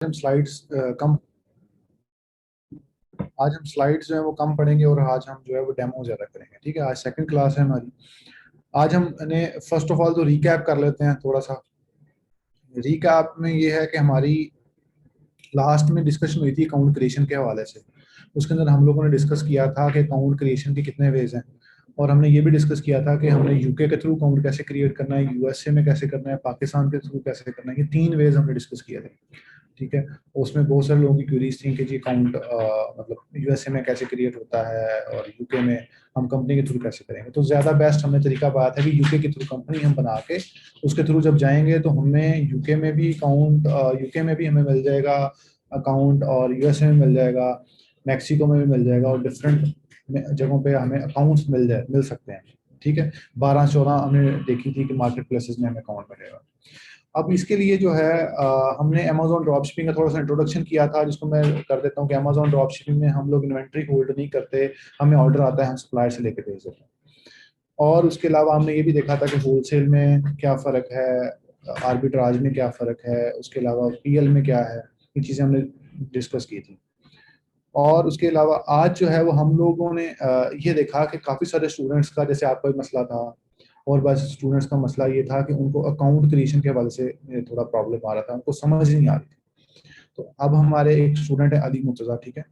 हम स्लाइड्स कम आज हम स्लाइड्स जो है वो कम पढ़ेंगे और आज हम जो है वो डेमो ज़्यादा करेंगे। ठीक है, आज सेकंड क्लास है हमारी। आज हमने फर्स्ट ऑफ ऑल तो रिकैप कर लेते हैं थोड़ा सा। रिकैप में ये है कि हमारी लास्ट में डिस्कशन हुई थी अकाउंट क्रिएशन के हवाले से। उसके अंदर हम लोगों ने डिस्कस किया था कि अकाउंट क्रिएशन के कितने वेज हैं, और हमने ये भी डिस्कस किया था कि हमने यूके के थ्रू अकाउंट कैसे क्रिएट करना है, यूएसए में कैसे करना है, पाकिस्तान के थ्रू कैसे करना है। ये 3 वेज हमने डिस्कस किए थे। ठीक है, उसमें बहुत सारे लोगों की क्वेरीज थी कि जी अकाउंट मतलब यूएसए में कैसे क्रिएट होता है और यूके में हम कंपनी के थ्रू कैसे करेंगे। तो ज़्यादा बेस्ट हमने तरीका पाया था कि यूके के थ्रू कंपनी हम बना के उसके थ्रू जब जाएंगे तो हमें यूके में भी अकाउंट यूके में भी हमें मिल जाएगा अकाउंट, और यूएसए में मिल जाएगा, मैक्सिको में भी मिल जाएगा, और डिफरेंट जगहों पे हमें अकाउंट्स मिल सकते हैं। ठीक है, 12-14 हमने देखी थी कि मार्केट प्लेसेस में हमें अकाउंट मिलेगा। अब इसके लिए जो है हमने अमेजोन ड्रॉप शिपिंग का थोड़ा सा इंट्रोडक्शन किया था, जिसको मैं कर देता हूँ कि अमेजोन ड्रॉप शिपिंग में हम लोग इन्वेंट्री होल्ड नहीं करते, हमें ऑर्डर आता है, हम सप्लायर से लेके भेज देते हैं। और उसके अलावा हमने ये भी देखा था कि होलसेल में क्या फ़र्क है, आर्बिट्राज में क्या फ़र्क है, उसके अलावा पीएल में क्या है, ये चीज़ें हमने डिस्कस की थी। और उसके अलावा आज जो है वो हम लोगों ने ये देखा कि काफ़ी सारे स्टूडेंट्स का, जैसे आपका भी मसला था और बस स्टूडेंट्स का मसला ये था कि उनको अकाउंट क्रिएशन के हवाले से थोड़ा प्रॉब्लम आ रहा था, उनको समझ नहीं आ रही थी। तो अब हमारे एक स्टूडेंट है अली मुर्तज़ा, ठीक है,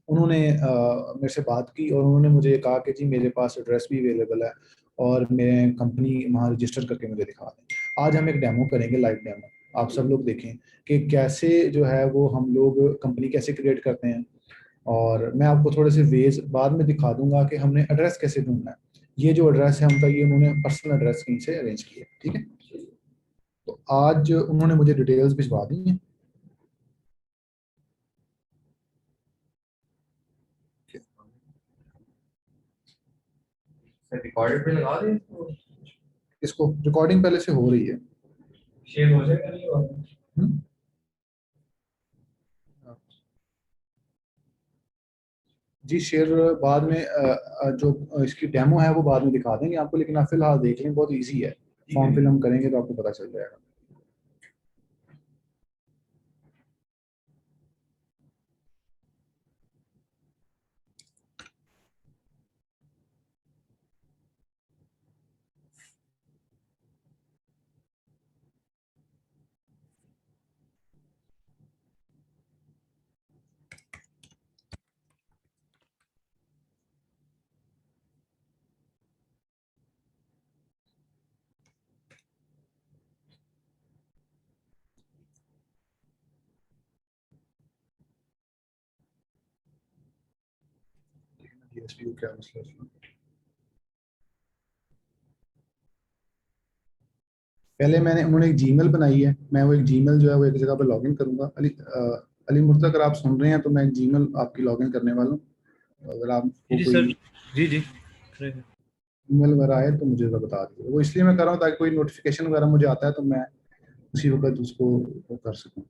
उन्होंने मेरे से बात की और उन्होंने मुझे कहा कि जी मेरे पास एड्रेस भी अवेलेबल है और मैं कंपनी वहाँ रजिस्टर करके मुझे दिखा दें। आज हम एक डेमो करेंगे, लाइव डेमो, आप सब लोग देखें कि कैसे जो है वो हम लोग कंपनी कैसे क्रिएट करते हैं। और मैं आपको थोड़े से वेज बाद में दिखा दूंगा कि हमने एड्रेस कैसे ढूंढना है। ये जो एड्रेस है उनका, ये उन्होंने पर्सनल एड्रेस कहीं से अरेंज किया। ठीक है, तो आज उन्होंने मुझे डिटेल्स भिजवा दी हैं। रिकॉर्डेड पे लगा दें इसको। इसको रिकॉर्डिंग पहले से हो रही है। शेयर हो जाएगा नहीं होगा? हम्म? जी शेयर बाद में जो इसकी डेमो है वो बाद में दिखा देंगे आपको, लेकिन आप फिलहाल देख लें, बहुत इजी है। फॉर्म फिल हम करेंगे तो आपको पता चल जाएगा। जीएसटी क्या मसला है? पहले मैंने उन्होंने एक जीमेल बनाई है, मैं वो एक जीमेल जो है वो एक जगह पर लॉगिन करूंगा। अली मुर्तज़ा, अगर आप सुन रहे हैं तो मैं एक जीमेल आपकी लॉगिन करने वाला हूँ। तो अगर आपको जी सर, कोई जी जी करेंगे। ईमेल वगैरह आए तो मुझे ज़रा बता दीजिए। वो इसलिए मैं कर रहा हूँ ताकि कोई नोटिफिकेशन वगैरह मुझे आता है तो मैं उसी वक्त उसको वो कर सकूँ।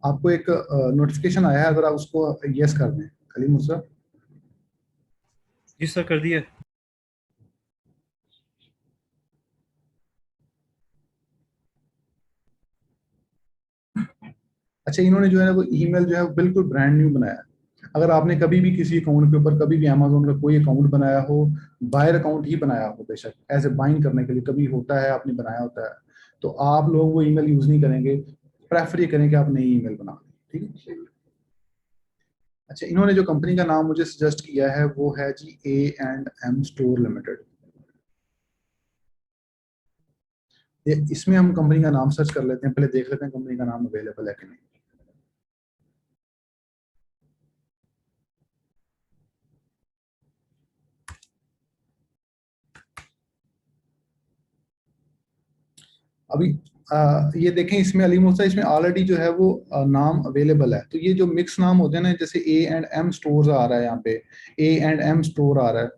आपको एक नोटिफिकेशन आया है, अगर आप उसको यस कर दें अली मुर्तज़ा। जी सर, कर दिया। अच्छा, इन्होंने जो है ना वो ईमेल जो है वो बिल्कुल ब्रांड न्यू बनाया है। अगर आपने कभी भी किसी अकाउंट के ऊपर कभी भी अमेजोन का कोई अकाउंट बनाया हो, बायर अकाउंट ही बनाया हो, बेशक एज ए बाइंग करने के लिए कभी होता है, आपने बनाया होता है, तो आप लोग वो ईमेल यूज नहीं करेंगे, प्रेफर ये करें कि आप नई ईमेल बना लें। ठीक है। अच्छा, इन्होंने जो कंपनी का नाम मुझे सजेस्ट किया है वो है जी A&M स्टोर लिमिटेड। ये इसमें हम कंपनी का नाम सर्च कर लेते हैं, पहले देख लेते हैं कंपनी का नाम अवेलेबल है कि नहीं। अभी ये देखें इसमें अली मूसा, इसमें ऑलरेडी जो है वो नाम अवेलेबल है। तो ये जो मिक्स नाम होते हैं ना, जैसे ए एंड एम स्टोर आ रहा है यहाँ पे, ए एंड एम स्टोर आ रहा है,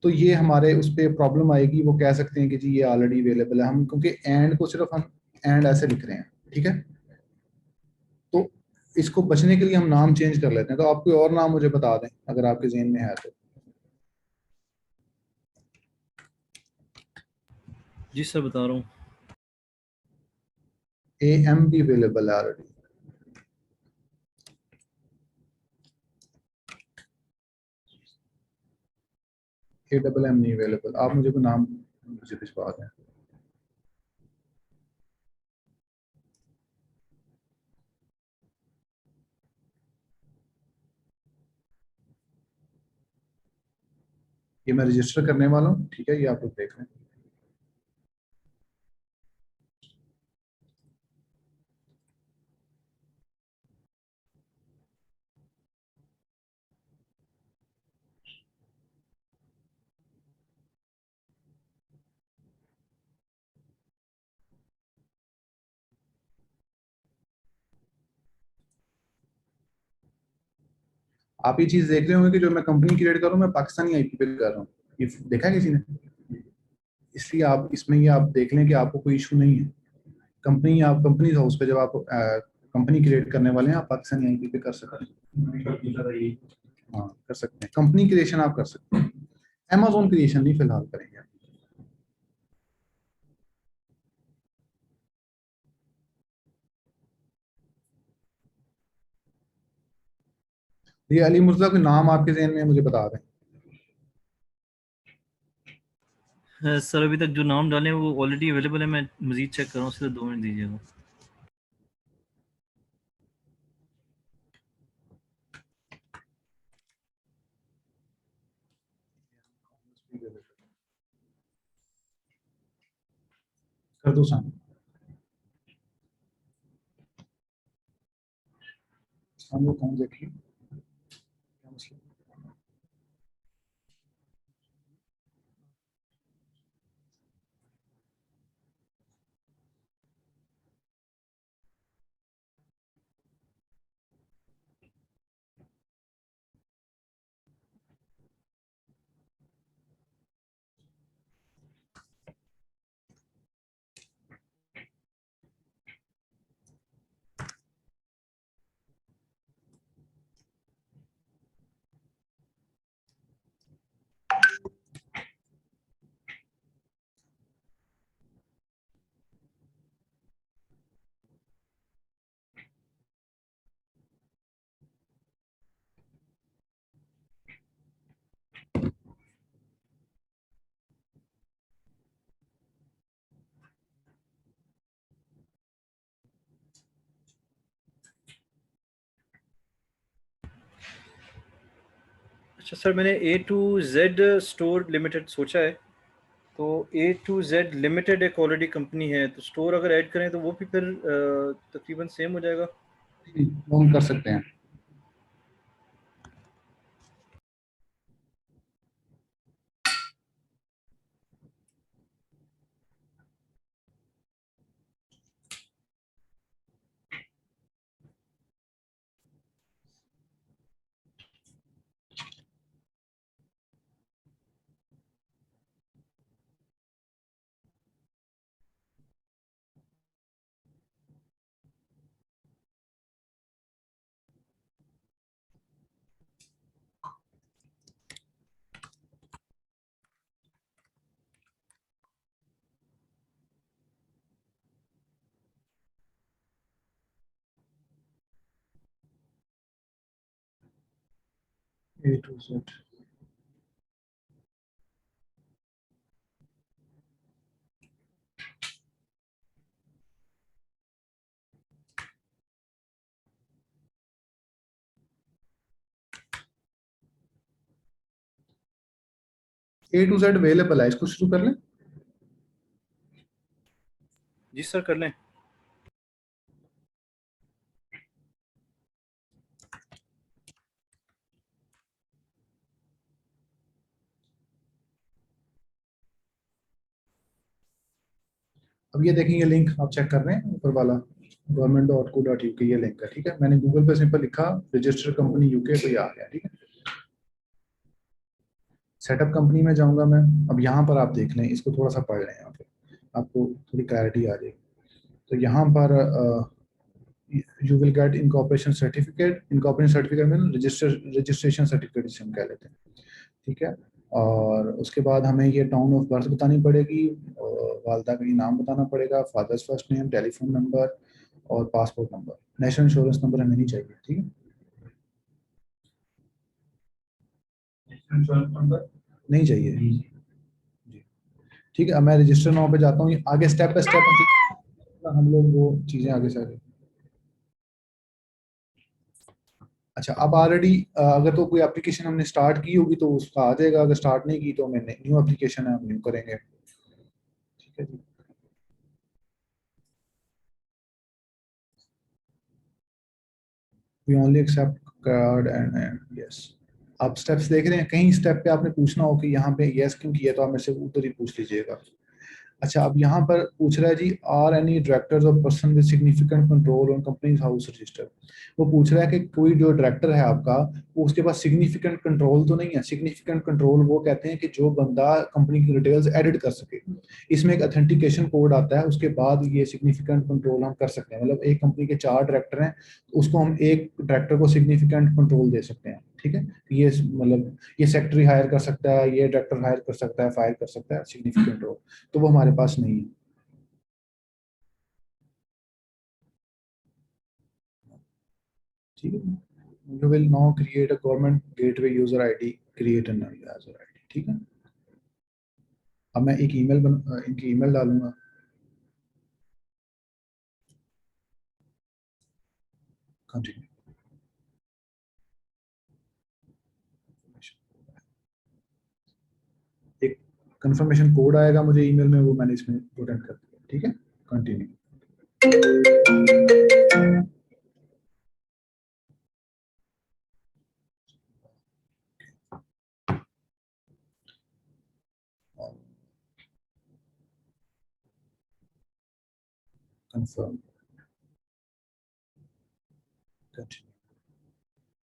तो ये हमारे उस पर प्रॉब्लम आएगी। वो कह सकते हैं कि जी ये ऑलरेडी अवेलेबल है, हम क्योंकि एंड को सिर्फ हम एंड ऐसे लिख रहे हैं, ठीक है। तो इसको बचने के लिए हम नाम चेंज कर लेते हैं। तो आप कोई और नाम मुझे बता दें अगर आपके जहन में है तो। जी सर बता रहा हूँ। ए एम भी अवेलेबल है ऑलरेडी, ए डबल एम नहीं अवेलेबल। आप मुझे कोई नाम मुझे भिजवा दें। ये मैं रजिस्टर करने वाला हूँ, ठीक है, ये आप लोग देख लें। आप ये चीज देख रहे होंगे कि जो मैं कंपनी क्रिएट कर रहा हूँ मैं पाकिस्तानी आईपी पे कर रहा हूँ। ये देखा है किसी ने? इसलिए आप इसमें ये आप देख लें कि आपको कोई इशू नहीं है। कंपनी, आप कंपनी हाउस पे जब आप कंपनी क्रिएट करने वाले हैं, आप पाकिस्तानी आईपी पे कर सकते हैं। हाँ कर सकते हैं, कंपनी क्रिएशन आप कर सकते हैं। अमेजोन क्रिएशन नहीं फिलहाल करेंगे। ये अली मुर्तजा कोई नाम आपके जहन में है, मुझे बता दें। सर अभी तक जो नाम डाले हैं वो ऑलरेडी अवेलेबल है, मैं मजीद चेक कर रहा हूँ, सिर्फ 2 मिनट दीजिएगा। कर दो सामने, सामने कौन देखिए क्या मसला। अच्छा सर, मैंने ए टू जेड स्टोर लिमिटेड सोचा है, तो ए टू जेड लिमिटेड एक ऑलरेडी कंपनी है, तो स्टोर अगर ऐड करें तो वो भी फिर तकरीबन सेम हो जाएगा। वो हम कर सकते हैं। A to Z, A to Z available है, इसको शुरू कर लें। जी सर कर लें। अब ये देखें, ये लिंक आप चेक कर रहे हैं ऊपर वाला government.co.uk, ये लिंक है, ठीक है। मैंने गूगल पे सिंपल लिखा रजिस्टर कंपनी यूके, तो ये आ गया, ठीक है। सेटअप कंपनी में जाऊंगा मैं। अब यहाँ पर आप देख लें, इसको थोड़ा सा पढ़ लें, यहाँ पे आपको थोड़ी क्लैरिटी आ जाएगी। तो यहाँ पर you will get incorporation certificate. Incorporation certificate में रजिस्ट्रेशन सर्टिफिकेट जिसे हम कह लेते हैं, ठीक है। और उसके बाद हमें ये टाउन ऑफ बर्थ बतानी पड़ेगी, वालदा का ये नाम बताना पड़ेगा, father's first name, telephone number और passport number. National insurance number हमें नहीं चाहिए, ठीक है। नेशनल इंश्योरेंस नंबर नहीं चाहिए जी, ठीक है। अब मैं रजिस्टर नाउ पे जाता हूँ, आगे स्टेप बाय स्टेप हम लोग वो चीज़ें आगे से आगे। अच्छा, अब ऑलरेडी अगर तो कोई एप्लीकेशन हमने स्टार्ट की होगी तो उसका आ जाएगा, अगर स्टार्ट नहीं की तो हमें न्यू एप्लीकेशन है, हम न्यू करेंगे, ठीक है जी। We only accept card and yes. आप स्टेप्स देख रहे हैं, कहीं स्टेप पे आपने पूछना हो कि यहाँ पे यस क्यों किया, तो आप मेरे से उधर ही पूछ लीजिएगा। अच्छा, अब यहाँ पर पूछ रहा है जी, आर एनी डायरेक्टर्स और person with significant control on companies house register. वो पूछ रहा है कि कोई जो डायरेक्टर है आपका, वो उसके पास सिग्निफिकेंट कंट्रोल तो नहीं है। सिग्निफिकेंट कंट्रोल वो कहते हैं कि जो बंदा कंपनी की डिटेल्स एडिट कर सके। इसमें एक ऑथेंटिकेशन कोड आता है, उसके बाद ये सिग्निफिकेंट कंट्रोल हम कर सकते हैं। मतलब एक कंपनी के 4 डायरेक्टर हैं, तो उसको हम एक डायरेक्टर को सिग्निफिकेंट कंट्रोल दे सकते हैं, ठीक है। ये मतलब ये सेक्रेटरी हायर कर सकता है, ये डायरेक्टर हायर कर सकता है, फायर कर सकता है, सिग्निफिकेंट रोल। तो वो हमारे पास नहीं है, ठीक है। You will now create a government gateway user ID, create an user ID, ठीक है। अब मैं एक इनकी ईमेल डालूंगा, कंटिन्यू। एक कंफर्मेशन कोड आएगा मुझे ईमेल में, वो मैंने इसमें पुट इन कर दिया, ठीक है। Continue. Confirm, continue.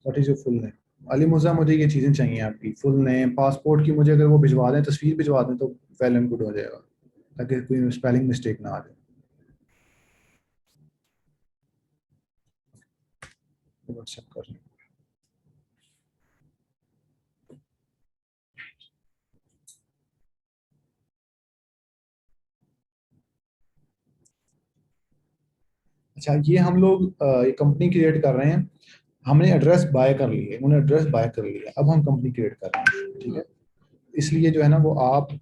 What is your full name? Ali मुजा, मुझे ये चीजें चाहिए आपकी, फुल नेम, पासपोर्ट की मुझे अगर वो भिजवा दें, तस्वीर भिजवा दें तो वेल एंड गुड हो जाएगा, ताकि कोई स्पेलिंग मिस्टेक ना आ जाए। व्हाट्सएप कर रही हूँ। अच्छा, ये हम लोग ये कंपनी क्रिएट कर रहे हैं। हमने एड्रेस बाय कर लिया, उन्होंने एड्रेस बाय कर लिया, अब हम कंपनी क्रिएट कर रहे हैं, ठीक है। इसलिए जो है ना, वो आप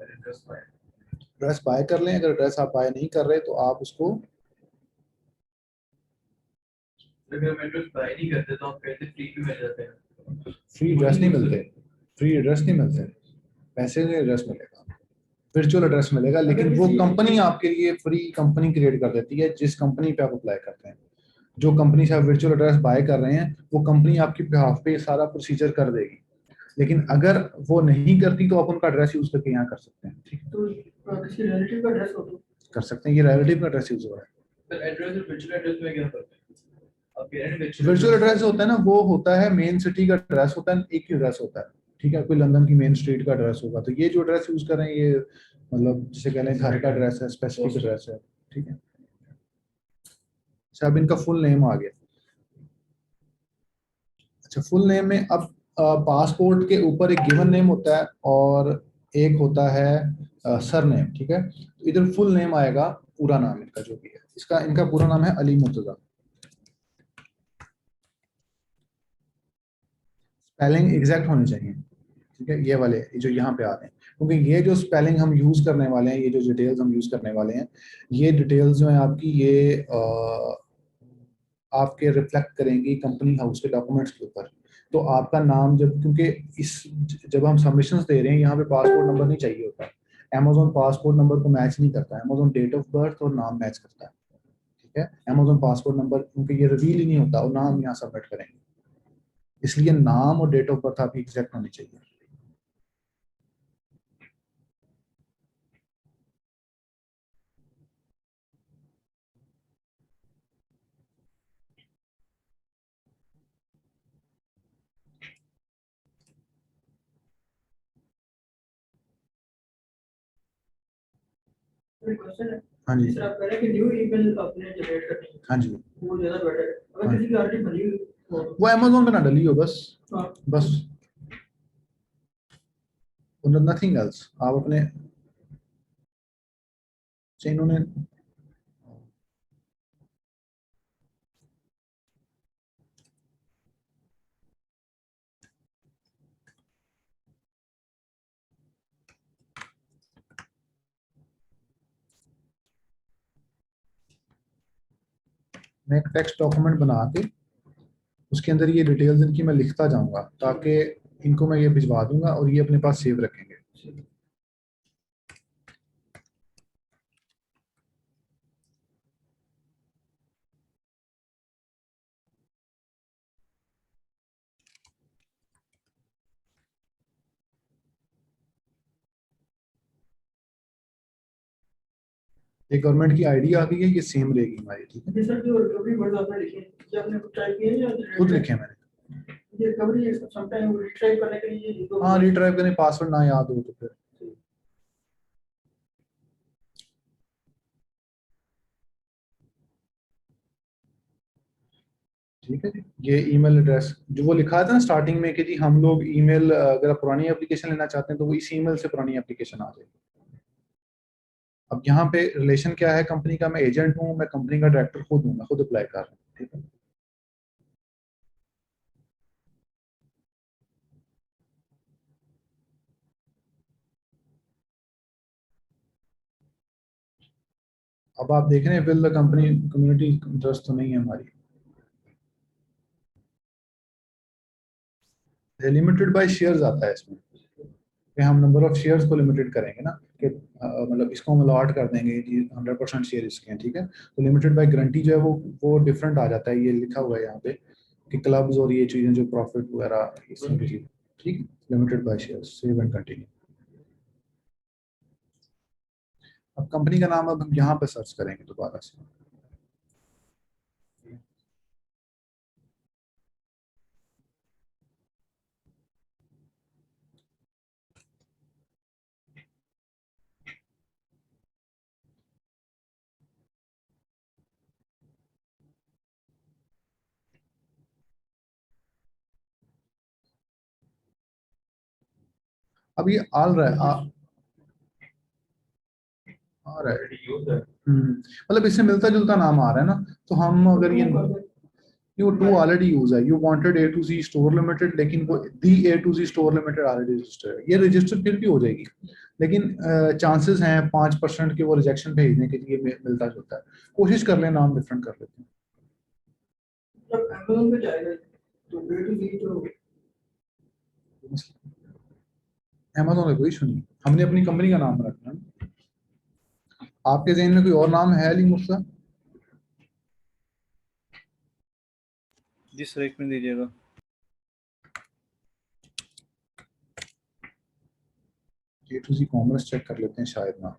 एड्रेस बाय कर लें। अगर एड्रेस आप बाय नहीं कर रहे तो आप उसको, अगर हम एड्रेस बाय नहीं करते तो हम पैसे फ्री भी मिल जाते हैं। फ्री एड्रेस नहीं मिलते, फ्री एड्रेस नहीं मिलते, पैसे से एड्रेस मिलेगा, वर्चुअल एड्रेस मिलेगा। लेकिन वो कंपनी आपके लिए फ्री कंपनी क्रिएट कर देती है, जिस कंपनी पे आप अप्लाई करते हैं। जो कंपनी से आप वर्चुअल एड्रेस बाय कर रहे हैं, वो कंपनी आपके बिहाफ पे सारा प्रोसीजर कर देगी। लेकिन अगर वो नहीं करती तो आप उनका एड्रेस यूज करके यहाँ कर सकते हैं, ठीक है। तो किसी रिलेटिव का एड्रेस हो तो कर सकते हैं, ये रिलेटिव का एड्रेस यूज हो रहा है। तो एड्रेस और वर्चुअल एड्रेस में क्या फर्क है? वर्चुअल एड्रेस होता है ना, वो होता है मेन सिटी का एड्रेस, होता है एक ही एड्रेस होता है, ठीक है। कोई लंदन की मेन स्ट्रीट का एड्रेस होगा, तो ये जो एड्रेस यूज कर रहे हैं, ये मतलब जिसे कह लें घर का एड्रेस है, स्पेसिफिक एड्रेस है, ठीक है। अच्छा, अब इनका फुल नेम आ गया। अच्छा, फुल नेम में अब पासपोर्ट के ऊपर एक गिवन नेम होता है और एक होता है सर नेम, ठीक है। तो इधर फुल नेम आएगा, पूरा नाम इनका जो भी है, इसका इनका पूरा नाम है अली मुर्तजा। स्पेलिंग एग्जैक्ट होनी चाहिए, ठीक है। ये वाले जो यहाँ पे आते हैं, क्योंकि ये जो स्पेलिंग हम यूज करने वाले हैं, ये जो डिटेल्स हम यूज करने वाले हैं, ये डिटेल्स जो है आपकी, ये आपके रिफ्लेक्ट करेंगी कंपनी हाउस के डॉक्यूमेंट्स के ऊपर। तो आपका नाम जब, क्योंकि इस जब हम सबमिशन दे रहे हैं, यहाँ पे पासपोर्ट नंबर नहीं चाहिए होता। अमेजोन पासपोर्ट नंबर को मैच नहीं करता है, अमेजोन डेट ऑफ बर्थ और नाम मैच करता है, ठीक है। अमेजोन पासपोर्ट नंबर क्योंकि ये रिवील ही नहीं होता, और नाम यहाँ सबमिट करेंगे, इसलिए नाम और डेट ऑफ बर्थ आपकी एग्जैक्ट होनी चाहिए। क्वेश्चन है। हाँ जी, सर आप कह रहे हैं कि न्यू ईमेल आपने जनरेट करनी है, हाँ जी, वो ज़्यादा बेटर है। अगर हाँ। किसी की ऑलरेडी बनी हुई हो तो वो अमेजोन पे ना डली हो बस, हाँ, बस नथिंग एल्स। आप अपने से इन्होंने मैं एक टेक्स्ट डॉक्यूमेंट बना के उसके अंदर ये डिटेल्स इनकी मैं लिखता जाऊंगा, ताकि इनको मैं ये भिजवा दूंगा और ये अपने पास सेव रखेंगे। ये गवर्नमेंट की आईडी आ गई है, ये सेम रहेगी हमारी, ठीक है। ये सर जो रिकवरी वर्ड आपने लिखे हैं, ये आपने खुद टाइप किए हैं या खुद लिखे हैं मैंने। ये रिकवरी समटाइम रिट्राइव करने के लिए ये हाँ, रिट्राइव करने, पासवर्ड ना याद हो तो फिर ठीक है जी। ये ईमेल एड्रेस जो वो लिखा था ना स्टार्टिंग में कि जी हम लोग ईमेल, अगर आप पुरानी एप्लीकेशन लेना चाहते हैं तो वो इस ईमेल से पुरानी एप्लीकेशन आ जाएगी। अब यहाँ पे रिलेशन क्या है कंपनी का, मैं एजेंट हूँ, मैं कंपनी का डायरेक्टर खुद हूँ, मैं खुद अप्लाई कर रहा हूँ, ठीक है। अब आप देख रहे हैं will the company community interest तो नहीं है हमारी, लिमिटेड बाय शेयर्स आता है इसमें कि हम नंबर ऑफ शेयर्स को लिमिटेड करेंगे ना, कि मतलब इसको हम अलॉट कर देंगे जी 100% शेयर इसके हैं, ठीक है। तो लिमिटेड बाय गारंटी जो है वो डिफरेंट आ जाता है, ये लिखा हुआ है यहाँ पे कि क्लब्स और ये चीजें जो प्रॉफिट वगैरह इसमें भी, ठीक है। Limited by shares, save and continue. अब कंपनी का नाम अब हम यहाँ पे सर्च करेंगे दोबारा से। अब ये आ रहा है, आ रहा है। मतलब इससे मिलता जुलता नाम आ रहा है ना, तो हम अगर ये टू ऑलरेडी यूज है, you wanted A to Z store limited, लेकिन वो the A to Z store limited already register है, ये रजिस्टर फिर भी हो जाएगी, लेकिन चांसेस हैं 5% के वो रिजेक्शन भेजने के लिए मिलता जुलता है। कोशिश कर लें, नाम डिफरेंट कर लेते हैं। जब अमेज़न पे जाएगा तो बी टू बी तो अमेज़न का कोई इशू नहीं, हमने अपनी कंपनी का नाम रखना है। आपके जहन में कोई और नाम है अली मुर्तज़ा? जी सर, एक मिनट दीजिएगा। ए टू जी कॉमर्स चेक कर लेते हैं, शायद ना।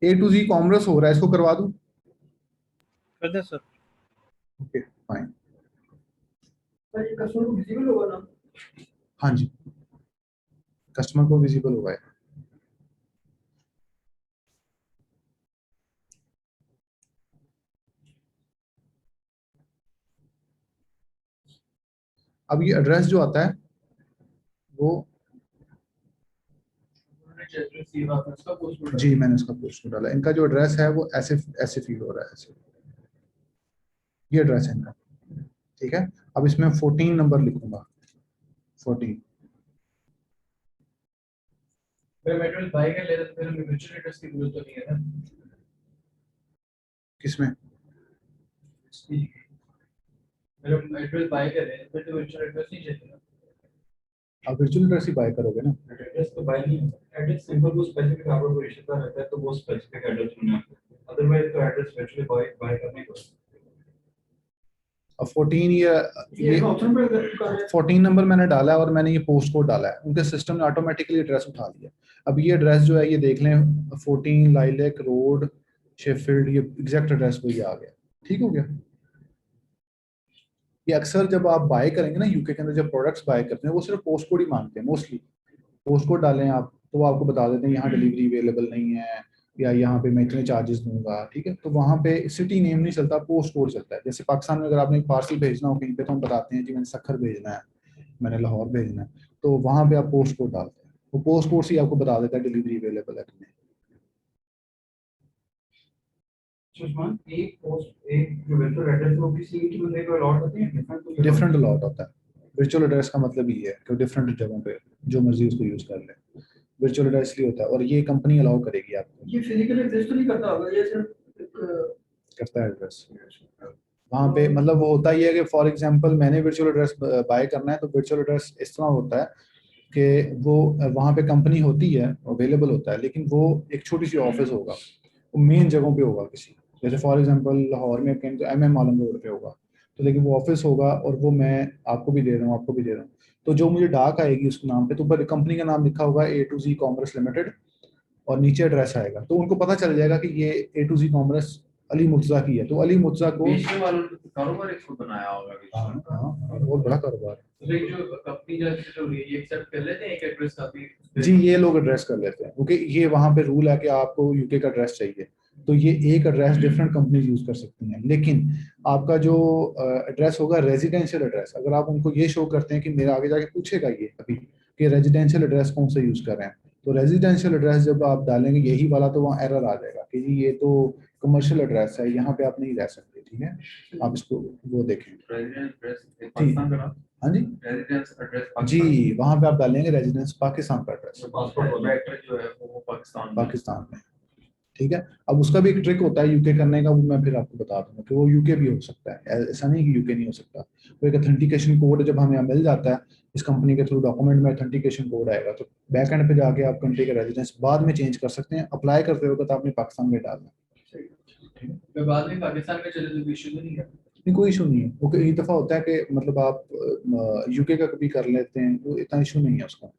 ए टू जी कॉमर्स हो रहा है, इसको करवा दूं? कर दें सर। Okay fine. सर ये कस्टमर को विजिबल होगा ना? हाँ जी, कस्टमर को विजिबल होगा है। अब ये एड्रेस जो आता है वो, जी मैंने उसका पोस्ट डाला, इनका जो एड्रेस है वो ऐसे ऐसे फील हो रहा है, ऐसे ये एड्रेस है इनका, ठीक है। अब इसमें 14 नंबर लिखूंगा, 14। किसमें? आप वर्चुअल एड्रेस ही बाय करोगे ना? एड्रेस तो बाय नहीं होता, एड्रेस सिंपल वो स्पेसिफिक आपको कोई रिश्तेदार रहता है तो वो स्पेसिफिक एड्रेस होना है, अदरवाइज तो एड्रेस वर्चुअली बाय करने को। अब 14 ये ऑप्शन पे कर रहे हैं। 14 नंबर मैंने डाला है और मैंने ये पोस्ट कोड डाला है, उनके सिस्टम ने ऑटोमेटिकली एड्रेस उठा लिया। अब ये एड्रेस जो है ये देख लें, 14 लाइलेक रोड शेफील्ड, ये एग्जैक्ट एड्रेस वही आ गया, ठीक हो गया। ये अक्सर जब आप बाय करेंगे ना यूके के अंदर, जब प्रोडक्ट्स बाय करते हैं वो सिर्फ पोस्ट कोड ही मांगते हैं मोस्टली। पोस्ट कोड डालें आप तो वो आपको बता देते हैं यहाँ डिलीवरी अवेलेबल नहीं है, या यहाँ पे मैं इतने चार्जेस दूंगा, ठीक है। तो वहाँ पे सिटी नेम नहीं चलता, पोस्ट कोड चलता है। जैसे पाकिस्तान में अगर आपने एक पार्सल भेजना हो कहीं पे तो हम बताते हैं जी मैंने सखर भेजना है, मैंने लाहौर भेजना है, तो वहाँ पे आप पोस्ट कोड डालते हैं, वो पोस्ट कोड से ही आपको बता देता है डिलीवरी अवेलेबल है कि नहीं। सुषमान, एक जो वर्चुअल एड्रेस है वो भी सेम की बंदे को अलॉट होते हैं, डिफरेंट अलॉट होता है। वर्चुअल एड्रेस का मतलब ये है कि डिफरेंट जगहों पे जो मर्जी उसको यूज कर ले। वर्चुअल एड्रेस इसलिए होता है, और ये कंपनी अलाउ करेगी आपको। ये फिजिकल एड्रेस तो नहीं करता होगा, ये सिर्फ करता है एड्रेस वहाँ पे, मतलब वो होता ही है कि फॉर एग्जांपल मैंने वर्चुअल एड्रेस बाय करना है, तो वर्चुअल एड्रेस इस तरह होता है कि वो वहाँ पे कंपनी होती है, अवेलेबल होता है, लेकिन वो एक छोटी सी ऑफिस होगा, वो मेन जगहों पे होगा किसी, जैसे फॉर एग्जांपल लाहौर में कहीं तो MM आलम रोड पे होगा, तो लेकिन वो ऑफिस होगा और वो मैं आपको भी दे रहा हूँ, आपको भी दे रहा हूँ। तो जो मुझे डाक आएगी उसके नाम पे, तो ऊपर कंपनी का नाम लिखा होगा A to Z commerce limited, और नीचे एड्रेस आएगा, तो उनको पता चल जाएगा कि ये A to Z commerce Ali Murtaza की है, तो अली मुर्तजा को। बेचने वालों ने तो कारोबार एक खुद बनाया होगा हाँ बेचने का। हाँ, बहुत बड़ा कारोबार है। तो लेकिन जो कंपनी जो ये एक्सेप्ट कर लेते हैं एक एड्रेस का भी। जी ये लोग एड्रेस कर लेते हैं, क्योंकि ये वहाँ पे रूल है कि आपको यूके का एड्रेस चाहिए, तो ये एक एड्रेस डिफरेंट कंपनीज यूज कर सकती हैं। लेकिन आपका जो एड्रेस होगा रेजिडेंशियल एड्रेस, अगर आप उनको ये शो करते हैं कि मेरा आगे जाके पूछेगा ये अभी कि रेजिडेंशियल एड्रेस कौन सा यूज कर रहे हैं, तो रेजिडेंशियल एड्रेस जब आप डालेंगे यही वाला, तो वहाँ एरर आ जाएगा कि जी ये तो कमर्शियल एड्रेस है, यहाँ पे आप नहीं रह सकते, ठीक है। आप इसको वो देखें जी। हाँ जी रेजिडेंस एड्रेस जी, वहाँ पे आप डालेंगे रेजिडेंस पाकिस्तान का एड्रेस, पासपोर्ट वाला एड्रेस जो है वो पाकिस्तान में, ठीक है। अब उसका भी एक ट्रिक होता है यूके करने का, वो मैं फिर आपको बता दूंगा कि वो यूके भी हो सकता है, ऐसा नहीं कि यूके नहीं हो सकता। वो एक ऑथेंटिकेशन कोड जब हमें मिल जाता है इस कंपनी के थ्रू, डॉक्यूमेंट में ऑथेंटिकेशन कोड आएगा, तो बैक एंड पे जाके आप कंट्री का रेजिडेंस बाद में चेंज कर सकते हैं, अप्लाई करते वक्त आपने पाकिस्तान में डालना है, ठीक है। मैं बाद में पाकिस्तान में चले तो इशू नहीं है। नहीं कोई इशू नहीं है, वो कई दफ़ा होता है कि मतलब आप यूके का कभी कर लेते हैं, वो इतना इशू नहीं है उसका।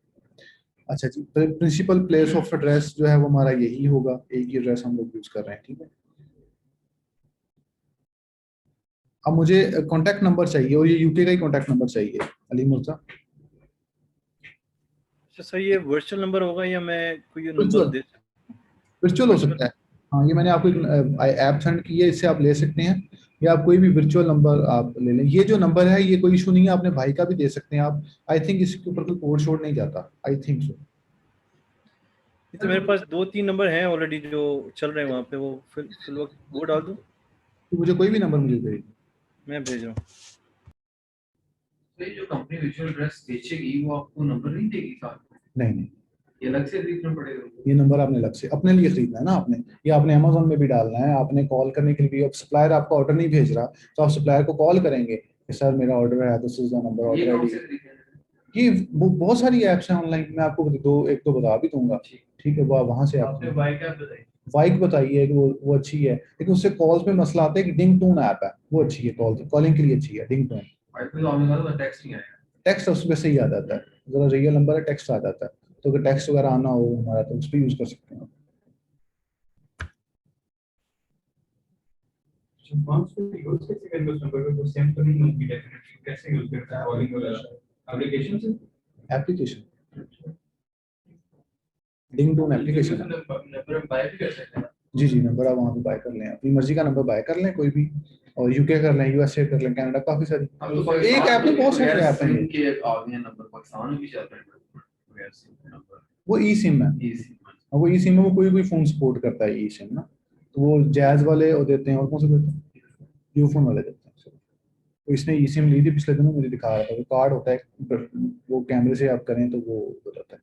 अच्छा जी, प्रिंसिपल प्लेस ऑफ एड्रेस जो है वो हमारा यही होगा, एक ही एड्रेस हम लोग यूज कर रहे हैं, ठीक है। अब मुझे कॉन्टैक्ट नंबर चाहिए, और ये यूके का ही कॉन्टैक्ट नंबर चाहिए अली मुर्जा। अच्छा सर, ये वर्चुअल नंबर होगा या मैं कोई नंबर वर्चुअल दे वर्चुअल हो सकता है। हाँ ये मैंने आपको एक ऐप सेंड की है, इससे आप ले सकते हैं, या आप कोई भी वर्चुअल नंबर आप ले लें। ये जो नंबर है ये कोई इशू नहीं है, अपने भाई का भी दे सकते हैं आप। आई थिंक इसके ऊपर कोई कोड शोड नहीं जाता, आई थिंक सो। ये तो मेरे पास 2-3 नंबर हैं ऑलरेडी जो चल रहे हैं वहाँ पे, वो फिल वक्त वो डाल दूँ। तो मुझे कोई भी नंबर मुझे दे। मैं भेज रहा हूँ। तो ये जो कंपनी वर्चुअल एड्रेस बेचेगी वो आपको नंबर नहीं देगी साथ में, नहीं नहीं, ये अलग से खरीदना पड़ेगा। ये नंबर आपने अलग से अपने लिए खरीदना है ना आपने, ये आपने अमेजोन में भी डालना है, आपने कॉल करने के लिए भी। अब सप्लायर आपका ऑर्डर नहीं भेज रहा, तो आप सप्लायर को कॉल करेंगे कि सर मेरा ऑर्डर है, दिस इज द नंबर ये ऑर्डर कौन आईडी। से तरीके हैं? ये बहुत सारी ऐप्स हैं ऑनलाइन, मैं आपको एक दो बता भी दूंगा, ठीक है। वो वहां से आपने आप बाय क्या बताई? वाइक बताइए कि वो अच्छी है, लेकिन उससे कॉल्स में मसला आता है कि डिंग टोन ऐप है, वो अच्छी है, कॉलिंग के लिए अच्छी है डिंग टोन। बाय पे तो आने वाला टेक्स्ट नहीं आएगा। टेक्स्ट उसमें से ही आ जाता है, जरा रियल नंबर है टेक्स्ट आ जाता है, तो अगर टेक्स्ट वगैरह आना हो हमारा तो उस पर यूज कर सकते हैं। वंस पे यूज कैसे करेंगे उस नंबर को? सेम तो नहीं होगी डेफिनेटली, कैसे यूज करते हैं कॉलिंग वगैरह एप्लीकेशन से? एप्लीकेशन डिंग टोन एप्लीकेशन है। नंबर हम बाय भी कर सकते हैं। जी जी, नंबर आप वहाँ पे बाय कर लें, अपनी मर्जी का नंबर बाय कर लें कोई भी, और यूके कर लें, यूएसए कर लें, कनाडा, काफी सारी। अब तो एक ऐप में बहुत सारे ऐप हैं। सिम के आ गए नंबर, पाकिस्तान में भी चल रहे हैं बगैर सिम नंबर। वो ई सिम है, ई सिम वो ई सिम में वो कोई कोई फोन सपोर्ट करता है ई सिम ना, तो वो जैज वाले वो देते हैं, और कौन से देते हैं, यूफोन वाले देते हैं। तो इसने ई सिम ली थी पिछले दिनों, मुझे दिखा रहा था, वो कार्ड होता है, वो कैमरे से आप करें तो वो बताता है।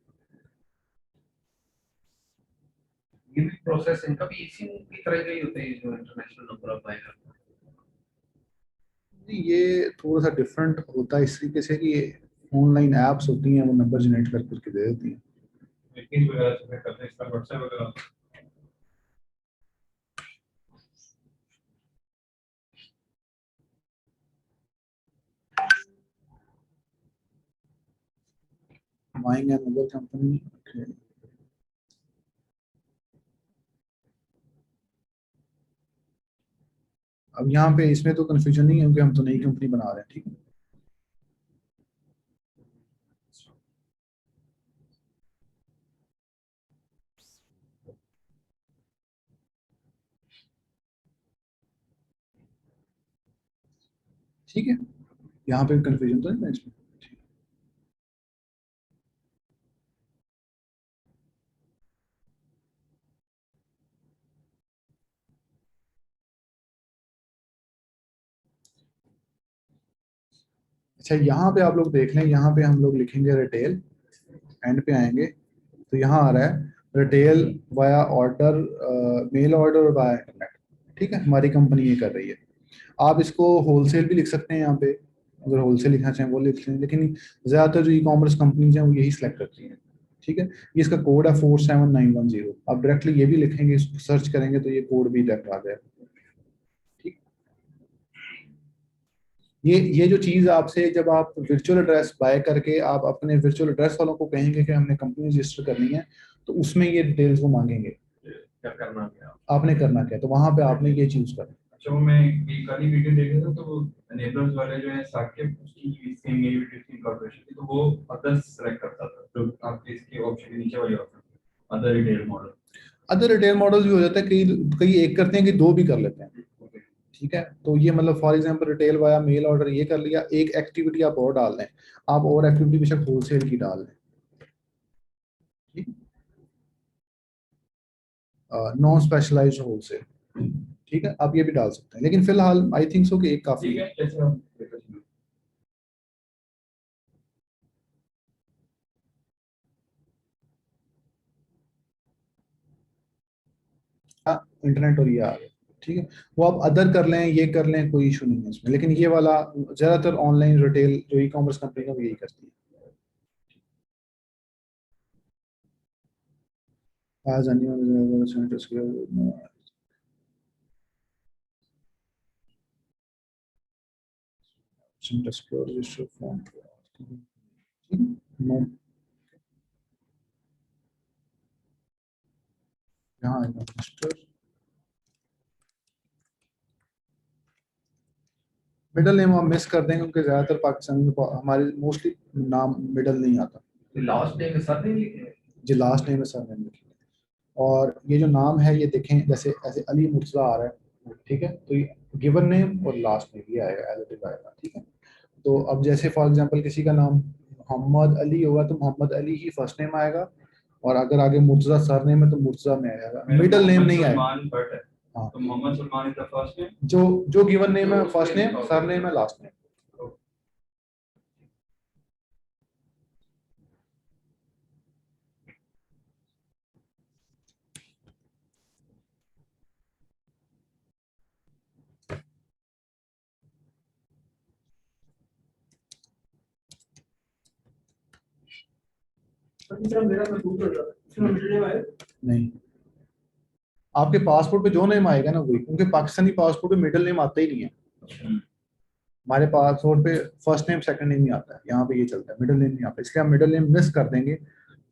ये भी प्रोसेस इनका भी ई सिम की तरह का ही होता है जो इंटरनेशनल नंबर अप्लाई करता है। ये थोड़ा सा डिफरेंट होता है इस तरीके से कि ऑनलाइन एप्स होती हैं, वो नंबर जनरेट कर करके दे देती हैं। मीटिंग वगैरह से करते हैं इसका व्हाट्सएप वगैरह। Buying another company, okay. अब यहाँ पे इसमें तो कंफ्यूजन नहीं है क्योंकि हम तो नई कंपनी बना रहे हैं, ठीक है। ठीक है, यहाँ पे कंफ्यूजन तो नहीं है इसमें। अच्छा, यहाँ पे आप लोग देख लें, यहाँ पे हम लोग लिखेंगे रिटेल, एंड पे आएंगे तो यहाँ आ रहा है retail via order, mail order और वाया इंटरनेट। ठीक है, हमारी कंपनी ये कर रही है। आप इसको होलसेल भी लिख सकते हैं, यहाँ पे अगर होलसेल लिखना चाहें वो लिख लें, लेकिन ज़्यादातर जो ई कॉमर्स कंपनीज हैं वो यही सिलेक्ट करती हैं। ठीक है, ये इसका कोड है 47910। आप डायरेक्टली ये भी लिखेंगे, सर्च करेंगे तो ये कोड भी डायरेक्ट आ जाएगा। ठीक, ये जो चीज़ आपसे, जब आप वर्चुअल एड्रेस बाय करके आप अपने वर्चुअल एड्रेस वालों को कहेंगे कि हमने कंपनी रजिस्टर करनी है, तो उसमें ये डिटेल्स वो मांगेंगे। क्या करना है आपने करना क्या, तो वहां पे आपने ये चीज करना। अच्छा, वो मैं एक कल ही वीडियो देख रहा था, तो वो नेबर्स वाले जो है साकेत, उसकी सेम यही वीडियो की कॉर्पोरेशन थी, तो वो अदर्स सेलेक्ट करता था, तो आपके इसके ऑप्शन के नीचे वाले option other retail model. Other retail models भी हो जाता है, कई कई एक करते हैं कि दो भी कर लेते हैं। ठीक है, तो ये मतलब for example retail via mail order ये कर लिया, एक एक्टिविटी आप और डाल दें, आप और एक्टिविटी बेशक होलसेल की डाल दें। ठीक, नॉन स्पेशलाइज्ड होलसेल। ठीक है, आप ये भी डाल सकते हैं, लेकिन फिलहाल आई थिंक सो कि एक काफी ठीक है। है, जैसे हम इंटरनेट और ये आ गया। ठीक है, वो आप अदर कर लें, ये कर लें, कोई इशू नहीं है इसमें, लेकिन ये वाला ज्यादातर ऑनलाइन रिटेल जो ई कॉमर्स कंपनी है वो यही करती है। आज यहाँ आएगा मिस्टर, मिडल नेम आप मिस कर देंगे क्योंकि ज्यादातर पाकिस्तानी में हमारे मोस्टली नाम मिडल नहीं आता। लास्ट नेम सर नहीं लिखे जी, लास्ट नेम है, सर नेम लिखेंगे। और ये जो नाम है ये देखें, जैसे ऐसे अली मुर्तजा आ रहा है, ठीक है, तो ये गिवन नेम और लास्ट नेम ये आएगा, एज इट इज आएगा। ठीक है, तो अब जैसे फॉर एग्जांपल किसी का नाम मोहम्मद अली होगा तो मोहम्मद अली ही फर्स्ट नेम आएगा, और अगर आगे मुर्तजा सर नेम है तो मुर्तजा में आएगा, मिडल नेम नहीं आएगा। हाँ, तो Mohammad Salman is the first name, जो गिवन नेम है फर्स्ट नेम, सर नेम है लास्ट नेम। नहीं, आपके पासपोर्ट पे जो नेम आएगा ना वही, क्योंकि पाकिस्तानी पासपोर्ट पे मिडिल नेम आता ही नहीं है। हमारे पासपोर्ट पे फर्स्ट नेम सेकंड नेम ही आता है, यहाँ पे ये चलता है, मिडिल नेम नहीं आता, इसलिए आप मिडिल नेम मिस कर देंगे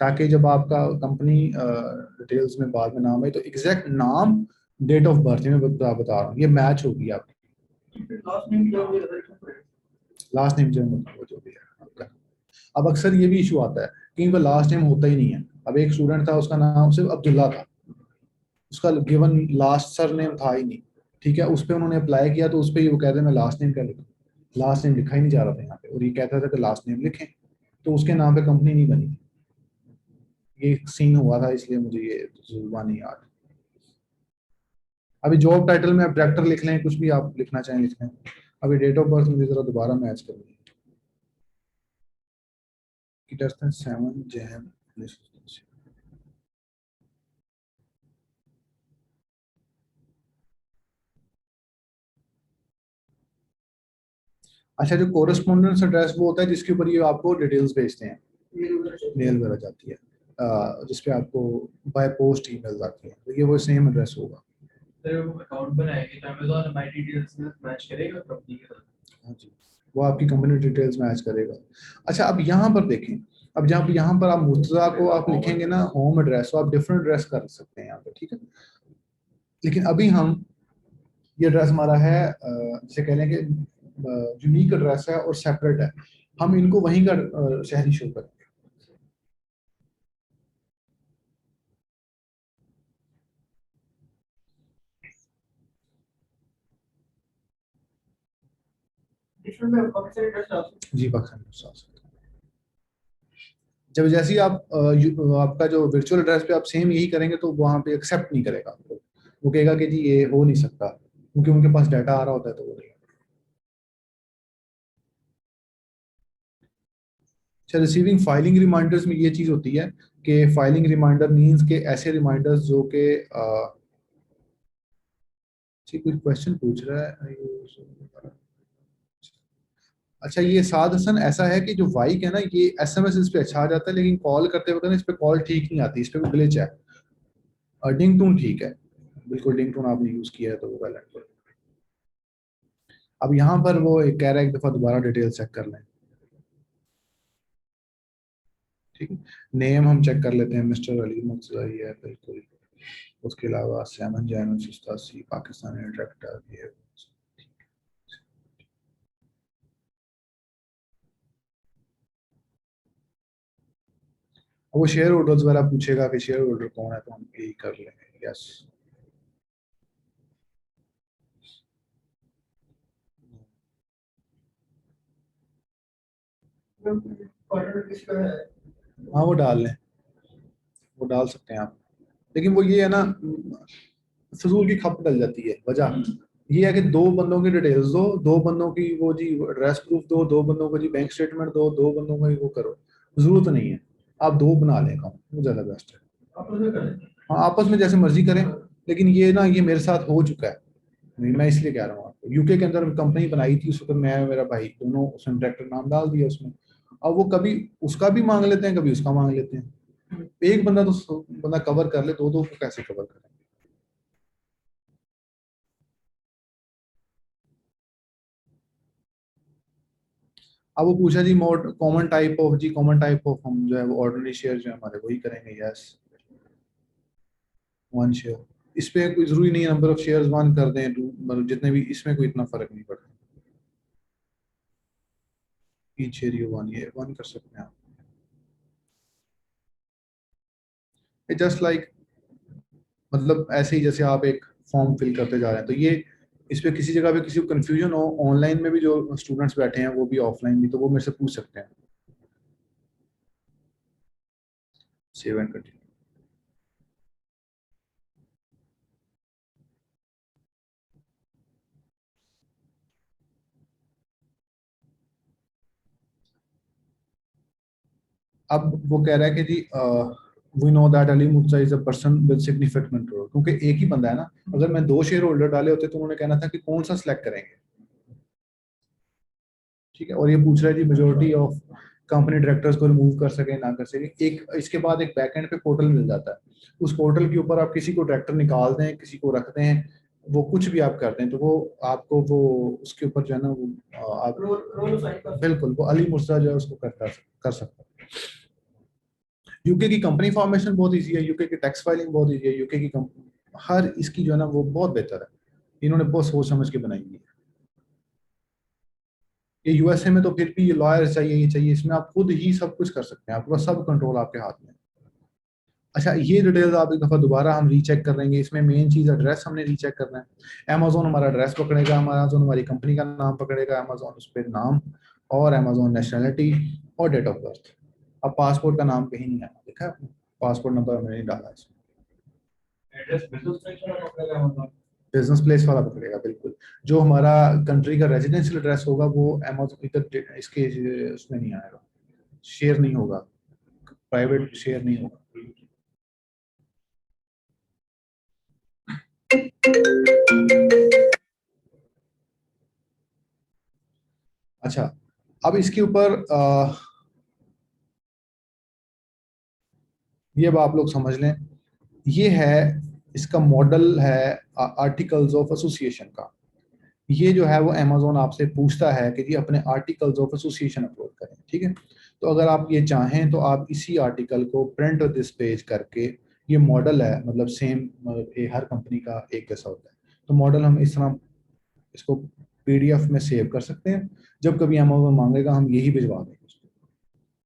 ताकि जब आपका कंपनी डिटेल्स में बाद में नाम है तो एग्जैक्ट नाम, डेट ऑफ बर्थ में बता रहा हूँ, ये मैच होगी आपकी। लास्ट नेम जो जो भी है आपका। अब अक्सर ये भी इशू आता है कहीं पर लास्ट नेम होता ही नहीं है। अब एक स्टूडेंट था, उसका नाम सिर्फ अब्दुल्ला था, उसका गिवन लास्ट सर नेम था ही नहीं। ठीक है, उस पर उन्होंने अप्लाई किया तो उस पर वो कहते हैं मैं लास्ट नेम क्या लिखूं, लास्ट नेम लिखा ही नहीं जा रहा था यहाँ पे, और ये कहता था कि लास्ट नेम लिखें, तो उसके नाम पे कंपनी नहीं बनी। ये सीन हुआ था, इसलिए मुझे ये जुबानी याद। अभी जॉब टाइटल में आप डायरेक्टर लिख लें, कुछ भी आप लिखना चाहें लिख लें। अभी डेट ऑफ बर्थ मुझे जरा दोबारा मैच करनी है। 7 जैन 1987। अच्छा, जो कोरेस्पोंडेंस एड्रेस वो होता है जिसके ऊपर ये आपको डिटेल्स भेजते हैं, मेल वगैरह जाती है, जिसपे आपको बाय पोस्ट ईमेल आती है, तो ये वो सेम एड्रेस होगा। अकाउंट बनाएंगे तो अमेज़न माय डिटेल्स में मैच करेगा कंपनी के साथ। हाँ जी, वो आपकी कंपनी डिटेल्स मैच करेगा। अच्छा, अब यहाँ पर देखें, अब जब यहाँ पर आप मुर्तजा को आप लिखेंगे ना होम एड्रेस, तो आप डिफरेंट एड्रेस कर सकते हैं यहाँ पे। ठीक है, लेकिन अभी हम ये एड्रेस हमारा है जैसे कह लें कि यूनिक एड्रेस है और सेपरेट है, हम इनको वहीं का शहरी शो करेंगे। जी पाकिस्तान में साथ। जब जैसे ही आप आपका जो वर्चुअल एड्रेस पे आप सेम यही करेंगे तो वहां पे एक्सेप्ट नहीं करेगा आपको, वो कहेगा कि जी ये हो नहीं सकता, क्योंकि उनके पास डाटा आ रहा होता है तो वो नहीं। अच्छा, रिसीविंग फाइलिंग रिमाइंडर्स में ये चीज होती है कि फाइलिंग रिमाइंडर मींस के ऐसे रिमाइंडर्स जो कि कोई क्वेश्चन पूछ रहा है। अच्छा, ये साद हसन ऐसा है कि जो वाइक है ना, ये एसएमएस इस पे अच्छा आ जाता है, लेकिन कॉल करते वक्त ना इस पे कॉल ठीक नहीं आती, इस पे कोई ग्लिच है। डिंग टून ठीक है, बिल्कुल डिंग टून आपने यूज किया है तो वो वैलिड है। अब यहाँ पर वो एक कह रहा है एक दफा दोबारा डिटेल चेक कर लें, ठीक है। नेम हम चेक कर लेते हैं, मिस्टर अली मुर्तज़ा है बिल्कुल। उसके अलावा 7 जनवरी 87 पाकिस्तानी डायरेक्टर ये। वो शेयर होल्डर्स वाला पूछेगा कि शेयर होल्डर कौन है, तो हम यही कर लेंगे यस। हाँ वो डाल लें, वो डाल सकते हैं आप, लेकिन वो ये है ना, फजूल की खप डल जाती है। वजह ये है कि दो बंदों की डिटेल्स दो, दो बंदों की वो जी एड्रेस प्रूफ दो, दो बंदों को जी बैंक स्टेटमेंट दो, दो बंदों को वो करो, जरूरत नहीं है। आप दो बना लें काम, वो ज्यादा बेस्ट है। हाँ आपस में जैसे मर्जी करें, लेकिन ये ना ये मेरे साथ हो चुका है, नहीं मैं इसलिए कह रहा हूँ आपको। यूके के अंदर कंपनी बनाई थी उस वक्त, मैं मेरा भाई दोनों उसने डायरेक्टर नाम डाल दिया उसमें। अब वो कभी उसका भी मांग लेते हैं, कभी उसका मांग लेते हैं। एक बंदा तो बंदा कवर कर ले, दो दो को कैसे कवर करें। अब वो पूछा जी मोड कॉमन टाइप ऑफ, जी कॉमन टाइप ऑफ हम जो है वो ऑर्डिनरी शेयर जो है हमारे वही करेंगे यस। 1 शेयर, इस पे कोई जरूरी नहीं है नंबर ऑफ शेयर्स 1 कर दें 2, मतलब जितने भी, इसमें कोई इतना फर्क नहीं पड़ता। ईच शेयर यू 1, ये 1 कर सकते हैं आप। जस्ट लाइक मतलब ऐसे ही जैसे आप एक फॉर्म फिल करते जा रहे हैं, तो ये इस पे किसी जगह पे किसी को कंफ्यूजन हो, ऑनलाइन में भी जो स्टूडेंट्स बैठे हैं वो भी ऑफलाइन भी, तो वो मेरे से पूछ सकते हैं। Save and continue. अब वो कह रहा है कि जी we know that Ali Murtaza is a person with significant role, क्योंकि एक ही बंदा है ना। अगर मैं 2 शेयर होल्डर डाले होते तो उन्होंने कहना था कि कौन सा सिलेक्ट करेंगे, ठीक है। और ये पूछ रहा है जी मेजोरिटी ऑफ कंपनी डायरेक्टर्स को रिमूव कर सके ना कर सके। एक इसके बाद एक बैकएंड पे पोर्टल मिल जाता है, उस पोर्टल के ऊपर आप किसी को डायरेक्टर निकाल दें, किसी को रखते हैं, वो कुछ भी आप करते हैं तो वो आपको वो उसके ऊपर जो है ना वो आप बिल्कुल वो अली मुर्तजा जो है उसको कर सकता है। यूके की कंपनी फॉर्मेशन बहुत इजी है, यूके की टैक्स फाइलिंग बहुत इजी है, यूके की हर इसकी जो है ना वो बहुत बेहतर है, इन्होंने बहुत सोच समझ के बनाई है। ये यूएसए में तो फिर भी ये लॉयर चाहिए, ये चाहिए, इसमें आप खुद ही सब कुछ कर सकते हैं, आपके पास सब कंट्रोल आपके हाथ में। अच्छा, ये डिटेल्स आप एक दफा दोबारा हम रीचेक कर लेंगे। इसमें मेन चीज एड्रेस हमने रीचेक करना है। अमेजोन हमारा एड्रेस पकड़ेगा, अमेजोन हमारी कंपनी का नाम पकड़ेगा, अमेजोन उस पर नाम और अमेजोन नेशनैलिटी और डेट ऑफ बर्थ। अब पासपोर्ट का नाम कहीं नहीं आया, देखा आपने, पासपोर्ट नंबर हमने नहीं डाला इसमें। एड्रेस बिल्कुल सही पकड़ेगा मतलब। बिजनेस प्लेस वाला पकड़ेगा बिल्कुल। जो हमारा कंट्री का रेजिडेंशियल एड्रेस होगा वो अमेजोन इधर इसके उसमें नहीं आएगा, शेयर नहीं होगा, प्राइवेट शेयर नहीं होगा। अच्छा, अब इसके ऊपर ये अब आप लोग समझ लें, ये है इसका मॉडल है आर्टिकल्स ऑफ एसोसिएशन का। ये जो है वो अमेजोन आपसे पूछता है कि जी अपने आर्टिकल्स ऑफ एसोसिएशन अपलोड करें, ठीक है। तो अगर आप ये चाहें तो आप इसी आर्टिकल को प्रिंट दिस पेज करके, ये मॉडल है मतलब सेम, मतलब ये हर कंपनी का एक जैसा होता है, तो मॉडल हम इस तरह इसको PDF में सेव कर सकते हैं। जब कभी अमेज़न मांगेगा हम यही भिजवा देंगे उसको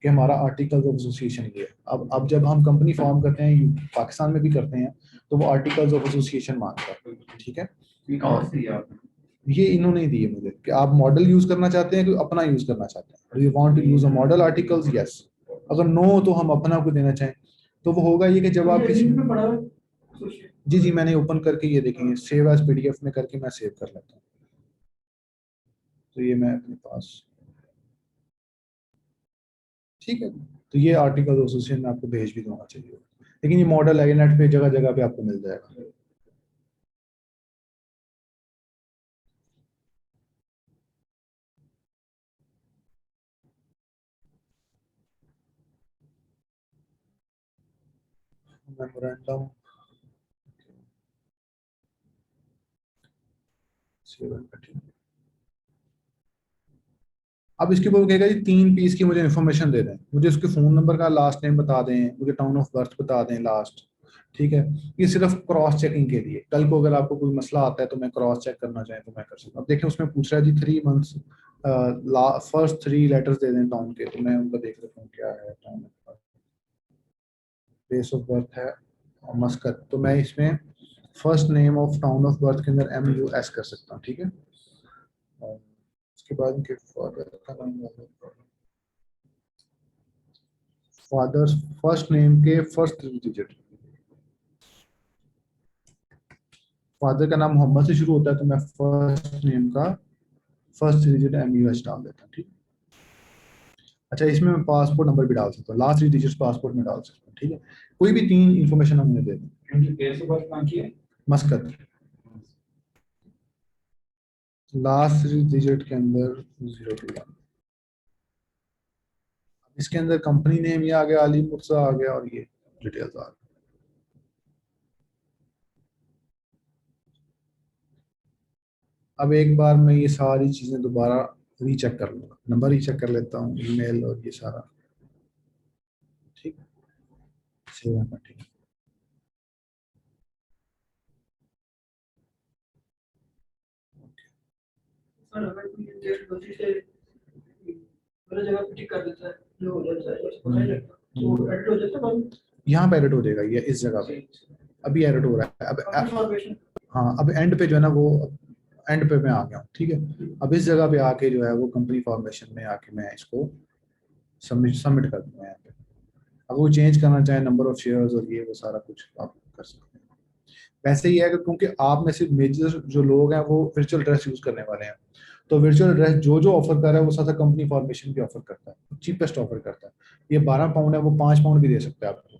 कि हमारा आर्टिकल्स ऑफ एसोसिएशन ये है। अब जब हम कंपनी फॉर्म करते हैं, पाकिस्तान में भी करते हैं, तो वो आर्टिकल्स ऑफ एसोसिएशन मांगता है, ठीक है। ये कहाँ से दिया आपने? ये इन्होंने ही दिए मुझे कि आप मॉडल यूज करना चाहते हैं कि अपना यूज करना चाहते हैं। You want to use a modal articles, yes. अगर नो तो हम अपना को देना चाहें तो वो होगा ये कि जब आप किसी, जी जी मैंने ओपन करके ये देखेंगे, सेव एज PDF में करके मैं सेव कर लेता हूँ। तो ये मैं अपने पास, ठीक है। तो ये आर्टिकल एसोसिएशन में आपको भेज भी दूंगा चाहिए, लेकिन ये मॉडल है, नेट पे जगह जगह पे आपको मिल जाएगा। मेमोरेंडम, अब इसके ऊपर कहेगा जी 3 पीस की मुझे इन्फॉर्मेशन दे दें, मुझे उसके फोन नंबर का लास्ट नेम बता दें, मुझे टाउन ऑफ बर्थ बता दें लास्ट, ठीक है। ये सिर्फ क्रॉस चेकिंग के लिए, कल को अगर आपको कोई मसला आता है तो मैं क्रॉस चेक करना चाहें तो मैं कर सकता हूँ। अब देखिए उसमें पूछ रहा है जी 3 मंथ्स, फर्स्ट 3 लेटर्स दे दें टाउन के, तो मैं उनका देख लेता हूँ क्या है। टाउन प्लेस ऑफ बर्थ है मस्कत, तो मैं इसमें first name of town of birth के अंदर MUS कर सकता हूँ, ठीक है। और उसके बाद उनके फादर का नाम, फादर्स फर्स्ट नेम के फर्स्ट 3 डिजिट, फादर का नाम मोहम्मद से शुरू होता है तो मैं फर्स्ट नेम का फर्स्ट 3 डिजिट MUS डाल देता हूँ, ठीक। अच्छा इसमें मैं पासपोर्ट नंबर भी डाल सकता हूँ, लास्ट 3 डिजिट्स पासपोर्ट में डाल सकता हूँ, ठीक है। कोई भी 3 इंफॉर्मेशन हमने दे दी। क्योंकि प्लेस ऑफ बर्थ कहाँ की है? मस्कत, लास्ट 3 डिजिट के अंदर 021, इसके अंदर कंपनी नेम ये आ गया, अली मुर्सा आ गया, और ये डिटेल्स आ गई। अब एक बार मैं ये सारी चीजें दोबारा रीचेक कर लूंगा, नंबर रीचेक कर लेता हूँ, ईमेल और ये सारा, ठीक। Save and continue. सर अगर कोई डेट गलती से गलत जगह पे टिक कर देता है, जो हो जाता है उसको नहीं लगता, तो एडिट हो जाता है बाद में। यहाँ पे एडिट हो जाएगा, ये इस जगह पे अभी एडिट हो रहा है। अब कंफर्मेशन हाँ, अब एंड पे जो है ना, वो एंड पे मैं आ गया हूँ, ठीक है। अब इस जगह पे आके जो है वो कंपनी फॉर्मेशन में आके मैं इसको सबमिट कर दूंगा यहाँ पे। अब वो चेंज करना चाहे नंबर ऑफ शेयर्स और ये वो सारा कुछ आप कर सकते हैं। वैसे ही है कि क्योंकि आप में से मेजर जो लोग हैं वो वर्चुअल ड्रेस यूज करने वाले हैं, तो वर्चुअल ड्रेस जो जो ऑफर कर रहा है वो साथ कंपनी फॉर्मेशन भी ऑफर करता है, चीपेस्ट ऑफर करता है। ये 12 पाउंड है, वो 5 पाउंड भी दे सकता है आपको,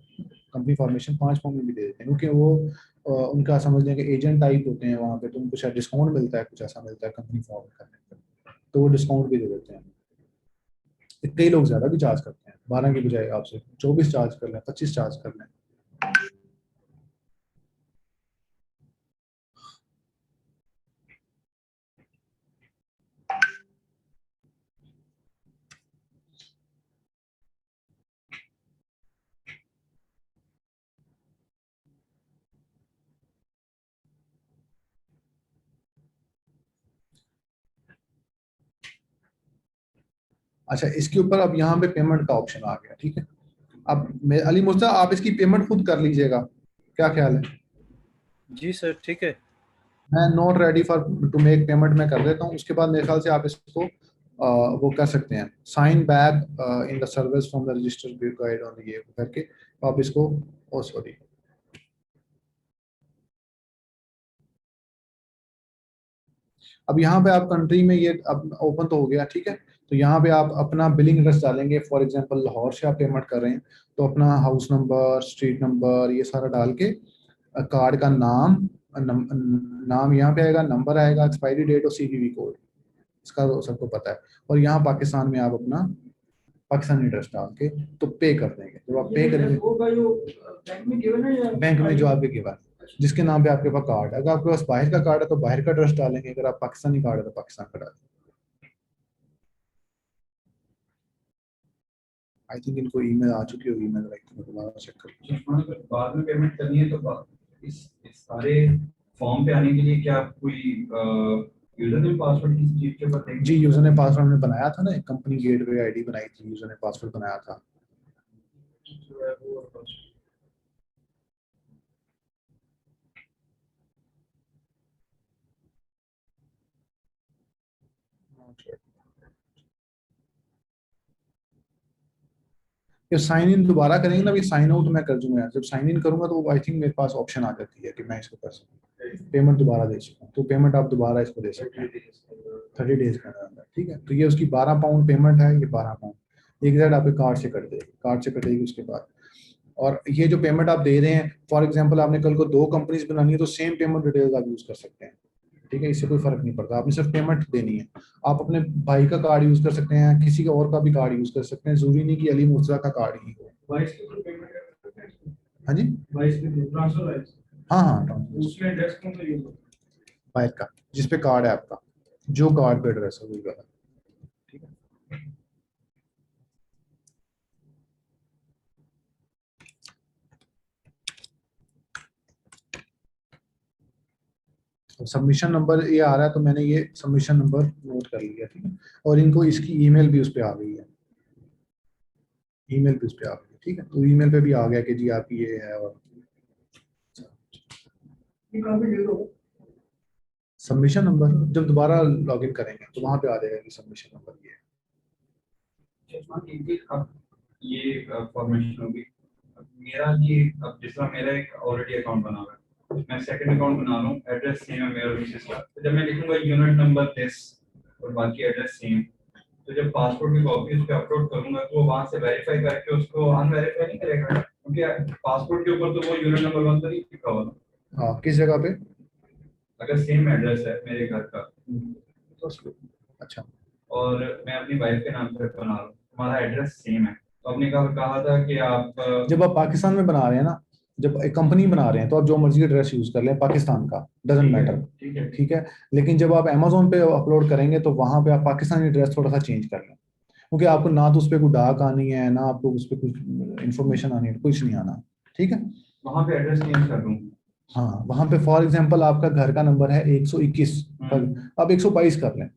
कंपनी फॉर्मेशन 5 पाउंड में भी दे देते हैं, क्योंकि वो उनका समझ लें कि एजेंट टाइप होते हैं वहाँ पे, तो उनको शायद डिस्काउंट मिलता है, कुछ ऐसा मिलता है कंपनी फॉर्म करने पर, तो वो डिस्काउंट भी दे देते हैं। कई लोग ज्यादा भी चार्ज करते हैं, 12 की बजाय आपसे 24 चार्ज कर लें, 25 चार्ज कर लें। अच्छा इसके ऊपर अब यहाँ पे पेमेंट का ऑप्शन आ गया, ठीक है। अब मैं अली मुर्तजा, आप इसकी पेमेंट खुद कर लीजिएगा, क्या ख्याल है? जी सर ठीक है। मैं not ready for to make payment मैं कर देता हूँ, उसके बाद मेरे ख्याल से आप इसको वो कर सकते हैं, sign back in the service from the registered guide on ये करके, तो आप इसको, ओ सॉरी, अब यहाँ पे आप कंट्री में ये अब ओपन तो हो गया, ठीक है। तो यहाँ पे आप अपना बिलिंग एड्रेस डालेंगे, फॉर एग्जांपल लाहौर से आप पेमेंट कर रहे हैं तो अपना हाउस नंबर, स्ट्रीट नंबर, ये सारा डाल के कार्ड का नाम यहाँ पे आएगा, नंबर आएगा, एक्सपायरी डेट और CVV कोड, इसका तो सबको पता है। और यहाँ पाकिस्तान में आप अपना पाकिस्तानी एड्रेस डाल के तो पे कर देंगे, जब आप पे करेंगे वो का जो बैंक में गिवन है या बैंक में जो आपके गिवन जिसके नाम पे आपके पास कार्ड है, अगर आपके पास बाहर का कार्ड है तो बाहर का एड्रेस डालेंगे, अगर आप पाकिस्तानी कार्ड है तो पाकिस्तान का डालेंगे। आई थिंक इनको ईमेल आ चुकी होगी, मैं दोबारा चेक करूँ। अगर बाद में पेमेंट करनी है तो इस सारे फॉर्म पे आने के लिए क्या कोई यूजर ने पासवर्ड किस चीज के ऊपर देंगे? जी, यूजर ने पासवर्ड हमने बनाया था ना, एक कंपनी गेटवे आईडी बनाई थी, यूजर ने पासवर्ड बनाया था। जो है वो और पासवर्ड। ये साइन इन दोबारा करेंगे ना, अभी साइन आउट मैं कर दूंगा, जब साइन इन करूंगा तो आई थिंक मेरे पास ऑप्शन आ जाती है कि मैं इसको कर सकूँ, पेमेंट दोबारा दे सकूँ, तो पेमेंट आप दोबारा इसको दे सकते हैं 30 डेज के अंदर। ठीक है, तो ये उसकी 12 पाउंड पेमेंट है, ये 12 पाउंड एक आपके कार्ड से कट देगी, कार्ड से कटेगी उसके बाद। और ये जो पेमेंट आप दे रहे हैं, फॉर एग्जांपल आपने कल को 2 कंपनीज बनानी है तो सेम पेमेंट डिटेल्स आप यूज कर सकते हैं। ठीक है, इससे कोई फर्क नहीं पड़ता, आपने सिर्फ पेमेंट देनी है। आप अपने भाई का कार्ड यूज कर सकते हैं, किसी का और का भी कार्ड यूज कर सकते हैं, जरूरी नहीं कि अली मुर्तजा का कार्ड ही हो। वाइस के थ्रू पेमेंट कर सकते हैं इसको? हाँ जी, वाइस के थ्रू ट्रांसफर वाइस, हाँ हाँ, ट्रांसफर उसमें एड्रेस कौन सा यूज होता बाहर का जिस पे कार्ड है आपका, जो कार्ड पे एड्रेस है वही वाला। ठीक है, सबमिशन नंबर ये आ रहा है, तो मैंने ये सबमिशन नंबर नोट कर लिया। ठीक है, और इनको इसकी ईमेल भी उस पे आ गई है, ईमेल भी उस पे आ गई है। ठीक है, तो ईमेल पे भी आ गया कि जी आपकी ये है। और है? ये कहाँ पे यूज होगा? सबमिशन नंबर जब दोबारा लॉगिन करेंगे तो वहां पे आ जाएगा कि सबमिशन नंबर ये है। अब ये फॉर्मेशन होगी। अब मेरा ये, अब जिस तरह मेरा एक ऑलरेडी अकाउंट बना हुआ है, मैं सेकंड अकाउंट बना रहा हूँ, एड्रेस सेम है मेरा और मिसेस का, तो जब मैं लिखूंगा यूनिट नंबर दिस और बाकी एड्रेस सेम, तो जब पासपोर्ट की कॉपी उस पे अपलोड करूंगा तो वहां से वेरीफाई करके उसको अनवेरीफाई नहीं करेगा, क्योंकि पासपोर्ट के ऊपर तो वो यूनिट नंबर 1 तो नहीं लिखा हुआ था। हाँ, किस जगह पे? अगर सेम एड्रेस है मेरे घर का, तो अच्छा, और मैं अपनी वाइफ के नाम पे बना रहा हूँ, हमारा एड्रेस सेम है, तो आपने कहा था कि आप जब आप पाकिस्तान में बना रहे हैं ना, जब एक कंपनी बना रहे हैं तो आप जो मर्जी एड्रेस यूज कर लें पाकिस्तान का, डजेंट मैटर। ठीक है, ठीक है, लेकिन जब आप अमेजोन पे अपलोड करेंगे तो वहां पे आप पाकिस्तानी एड्रेस थोड़ा सा चेंज कर लें, क्योंकि आपको ना तो उस पर कोई डाक आनी है, ना आपको उस पर कुछ इन्फॉर्मेशन आनी है, कुछ नहीं आना। ठीक है, वहां पे एड्रेस चेंज कर दूँ? हाँ, वहां पे फॉर एग्जांपल आपका घर का नंबर है 121, आप 122 कर लें।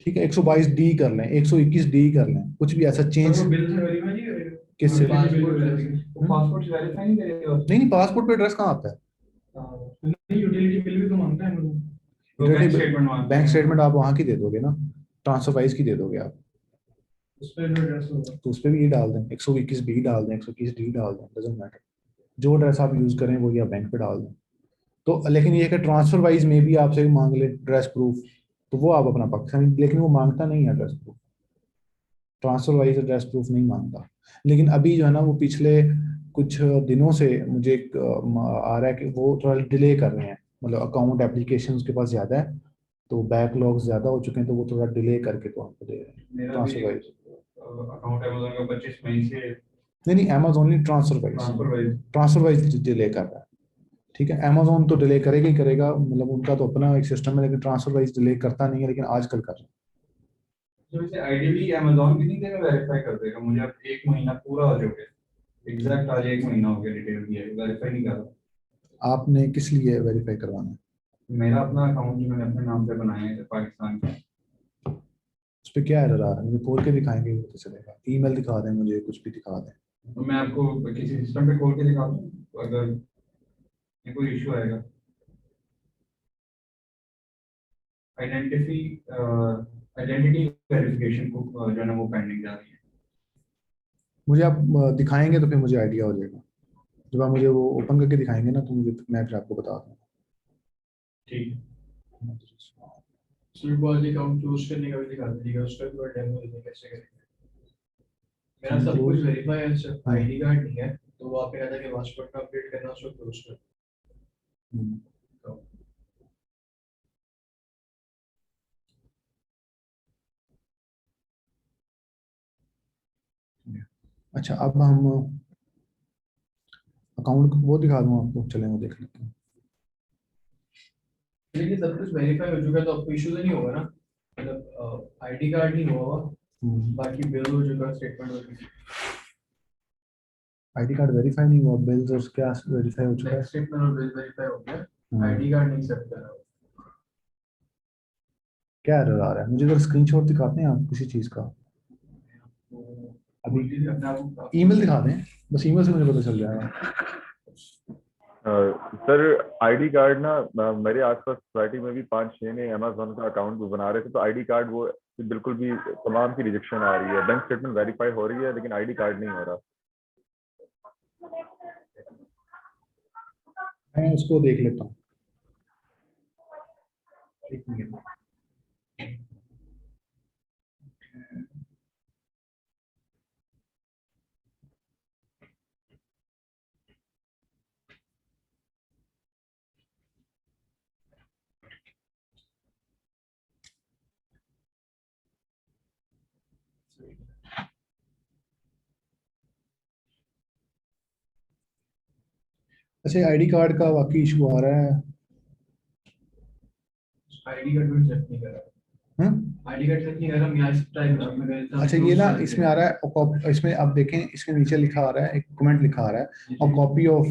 ठीक है, 122 डी कर लें, 121 डी कर लें, कुछ भी ऐसा चेंज। बिल से वेरीफाई नहीं करेगा? किससे? Passport verification. पासपोर्ट से वेरीफाई नहीं करेगा? नहीं, पासपोर्ट पे एड्रेस कहाँ आता है? नहीं, यूटिलिटी बिल भी तो मांगता है मुझे। तो बैंक स्टेटमेंट मांगते बैंक हैं। स्टेटमेंट आप वहाँ की दे दोगे ना, ट्रांसफर वाइज की दे दोगे आप, उस पे जो एड्रेस होगा तो उस पर भी ये डाल दें, 121 बी डाल दें, 121 डी डाल दें, डजेंट मैटर, जो एड्रेस आप यूज करें वो या बैंक पे डाल दें। तो लेकिन ये है कि ट्रांसफर वाइज में भी आपसे मांग ले एड्रेस प्रूफ, तो वो आप अपना पाकिस्तानी, लेकिन वो मांगता नहीं है address proof, transfer wise address proof नहीं मांगता। लेकिन अभी जो है ना, वो पिछले कुछ दिनों से मुझे एक आ रहा है कि वो थोड़ा डिले कर रहे हैं, मतलब अकाउंट एप्लीकेशन के पास ज़्यादा है, तो बैकलॉग ज़्यादा हो चुके हैं, तो वो थोड़ा डिले करके तो हमको दे रहे हैं मेरा भी ट्रांसफर वाइज। अकाउंट अमेज़न का 25 मई से नहीं, अमेजोन नहीं, transfer wise. Transfer wise delay कर रहा है। ठीक है, अमेजोन तो डिले करेगा ही करेगा, मतलब उनका तो अपना एक सिस्टम है, लेकिन ट्रांसफर वाइज डिले करता नहीं है, लेकिन आजकल कर रहा है। तो वैसे आइडियली अमेज़न भी नहीं देगा, वेरीफाई कर देगा। मुझे अब 1 महीना पूरा हो चुका है, एग्जैक्ट आज 1 महीना हो गया डिटेल दिए, वेरीफाई नहीं कर रहा। आपने किस लिए वेरीफाई करवाना है? मेरा अपना अकाउंट जो मैंने अपने नाम पे बनाया है पाकिस्तान का, उस पर क्या एरर आ रहा है? मुझे खोल के दिखाएंगे वो तो चलेगा, ईमेल दिखा दें मुझे, कुछ भी दिखा दें। तो मैं आपको किसी सिस्टम पे खोल के दिखा दूँ अगर ये कोई इशू आएगा। आइडेंटिटी आइडेंटिटी वेरिफिकेशन को जो है ना वो पेंडिंग जा रही है। मुझे आप दिखाएंगे तो फिर मुझे आइडिया हो जाएगा, जब आप मुझे वो ओपन करके दिखाएंगे ना, तो मुझे, मैं फिर आपको बता दूँगा। ठीक है, स्विफ्ट वाले अकाउंट क्लोज करने का भी दिखा दीजिएगा, उसका भी डेमो देंगे कैसे करेंगे। मेरा सब कुछ वेरीफाई है, सिर्फ आईडी कार्ड नहीं है, तो वो आपने कहा था कि पासपोर्ट का अपडेट करना, उसको क्लोज कर। अच्छा, अब हम अकाउंट वो दिखा दूँ आपको, चलें वो देख लेते हैं। लेकिन सब कुछ वेरीफाई हो चुका है तो आपको इशू तो नहीं होगा ना, मतलब आईडी कार्ड नहीं हुआ, बाकी बिल हो चुका, स्टेटमेंट हो चुकी, आईडी कार्ड वेरीफाई नहीं हुआ, बिल्स और क्या वेरीफाई हो चुका है? स्टेटमेंट और बिल वेरीफाई हो गया, आईडी कार्ड नहीं एक्सेप्ट कर रहा। क्या एरर आ रहा है? मुझे अगर स्क्रीनशॉट दिखाते हैं आप किसी चीज़ का, अभी ईमेल दिखा दें, बस ईमेल से मुझे पता चल जाएगा। सर आईडी कार्ड ना मेरे आसपास सोसाइटी में भी 5-6 ने अमेजोन का अकाउंट भी बना रहे थे, तो आईडी कार्ड वो बिल्कुल भी तमाम की रिजेक्शन आ रही है। बैंक स्टेटमेंट वेरीफाई हो रही है लेकिन आईडी कार्ड नहीं हो रहा। मैं उसको देख लेता हूँ, एक मिनट। अच्छा, आईडी कार्ड का वाकई इशू आ रहा है। आईडी कार्ड भी सेट नहीं कर रहा। आईडी कार्ड सेट नहीं कर रहा, मैं आज ट्राई कर रहा हूं। अच्छा, ये ना इसमें आ रहा है, इसमें आप देखें, इसके नीचे लिखा आ रहा है, एक कमेंट लिखा आ रहा है, a copy of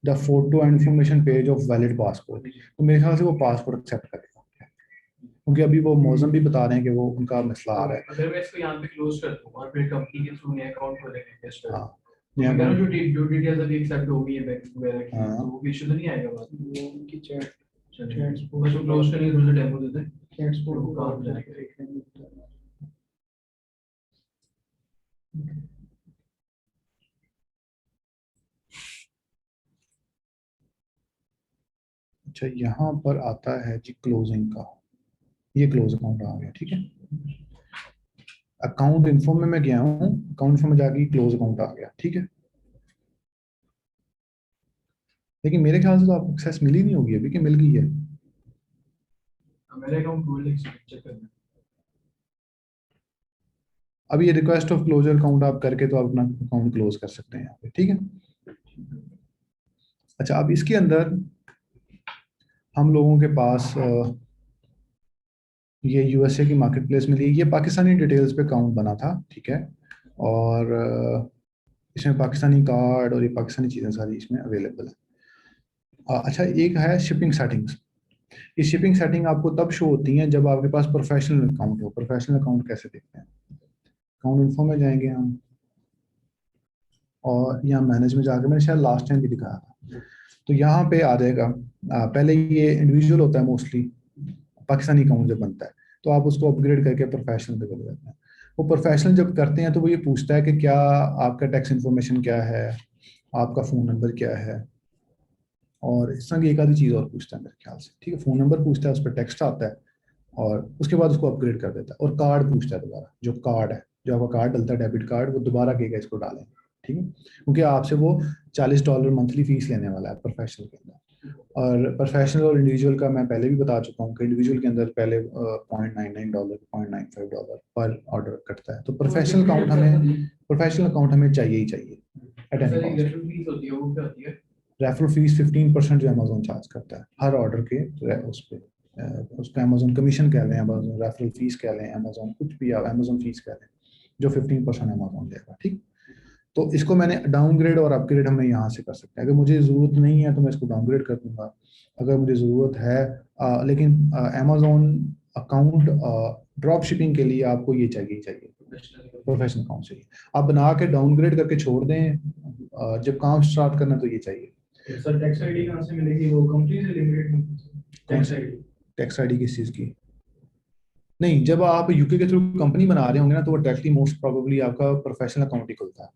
the photo and information page of valid passport. तो मेरे ख्याल से वो पासपोर्ट एक्सेप्ट करेगा, क्योंकि अभी वो मौजम भी बता रहे हैं कि वो उनका मसला आ रहा है। अगर मैं इसको यहाँ पे क्लोज कर दूं और फिर कंपनी के थ्रू नया अकाउंट खोलेंगे टेस्ट कर, हाँ, मैं कह रहा हूं जो डिटेल्स अभी एक्सेप्ट हो गई है बैंक वगैरह की, हाँ। तो वो इशू तो नहीं आएगा बाद में। वो उनकी चैट बस वो क्लोज करने के थोड़ा डेमो देते हैं, चैट स्पोर्ट को काम जाएगा। अच्छा, यहाँ पर आता है जी क्लोजिंग का, ये क्लोज अकाउंट आ गया, ठीक है। अकाउंट इन्फो में मैं गया हूँ, अकाउंट इन्फो में जाके क्लोज अकाउंट आ गया, ठीक है। लेकिन मेरे ख्याल से तो आपको एक्सेस मिली नहीं होगी अभी, कि मिल गई है? मेरे अकाउंट खोल चेक करना। अभी ये रिक्वेस्ट ऑफ क्लोजर अकाउंट आप करके तो आप अपना अकाउंट क्लोज कर सकते हैं यहाँ पे, ठीक है। अच्छा, अब इसके अंदर हम लोगों के पास ये यूएसए की मार्केट प्लेस मिली, ये पाकिस्तानी डिटेल्स पे अकाउंट बना था, ठीक है। और इसमें पाकिस्तानी कार्ड और ये पाकिस्तानी चीज़ें सारी इसमें अवेलेबल है। अच्छा, एक है शिपिंग सेटिंग्स। ये शिपिंग सेटिंग आपको तब शो होती हैं जब आपके पास प्रोफेशनल अकाउंट हो। प्रोफेशनल अकाउंट कैसे देखते हैं? अकाउंट इन्फो में जाएंगे हम, और यहाँ मैनेज में जाकर, मैंने शायद लास्ट टाइम भी दिखाया था, तो यहाँ पे आ जाएगा। पहले ये इंडिविजुअल होता है मोस्टली, पाकिस्तानी अकाउंट जब बनता है तो आप उसको अपग्रेड करके प्रोफेशनल पे कर देते हैं। वो प्रोफेशनल जब करते हैं तो वो ये पूछता है कि क्या आपका टैक्स इन्फॉर्मेशन क्या है, आपका फ़ोन नंबर क्या है, और इस तरह की एक आधी चीज़ और पूछता है मेरे ख्याल से, ठीक है। फ़ोन नंबर पूछता है, उस पर टेक्स्ट आता है, और उसके बाद उसको अपग्रेड कर देता है। और कार्ड पूछता है दोबारा, जो कार्ड है, जो आपका कार्ड डलता है डेबिट कार्ड, वो दोबारा कहेगा इसको डालें, ठीक है, क्योंकि आपसे वो $40 मंथली फीस लेने वाला है प्रोफेशनल के अंदर। और प्रोफेशनल और इंडिविजुअल का मैं पहले भी बता चुका हूँ कि इंडिविजुअल के अंदर पहले $0.99 $0.95 पर ऑर्डर कटता है। तो प्रोफेशनल अकाउंट हमें चाहिए ही चाहिए at any cost. Referral fees 15% जो अमेजोन चार्ज करता है हर ऑर्डर के उस पर, उसको अमेजोन कमीशन कह लें, अमेजोन रेफरल फीस कह लें, अमेजोन कुछ भी आप अमेजोन फीस कह लें, जो 15% अमेजोन देगा, ठीक। तो इसको मैंने डाउनग्रेड और अपग्रेड हमें यहाँ से कर सकते हैं। अगर मुझे ज़रूरत नहीं है तो मैं इसको डाउनग्रेड कर दूंगा, अगर मुझे ज़रूरत है लेकिन अमेजोन अकाउंट ड्रॉप शिपिंग के लिए आपको ये चाहिए ही चाहिए, प्रोफेशनल अकाउंट चाहिए। आप बना के डाउनग्रेड करके छोड़ दें, जब काम स्टार्ट करना तो ये चाहिए। सर टैक्स आईडी कहाँ से मिलेगी? वो कंपनी से limited tax ID? Tax ID किस चीज़ की? नहीं, जब आप यूके के थ्रू कंपनी बना रहे होंगे ना, तो वो डायरेक्टली मोस्ट प्रोबेबली आपका प्रोफेशनल अकाउंट ही खुलता है,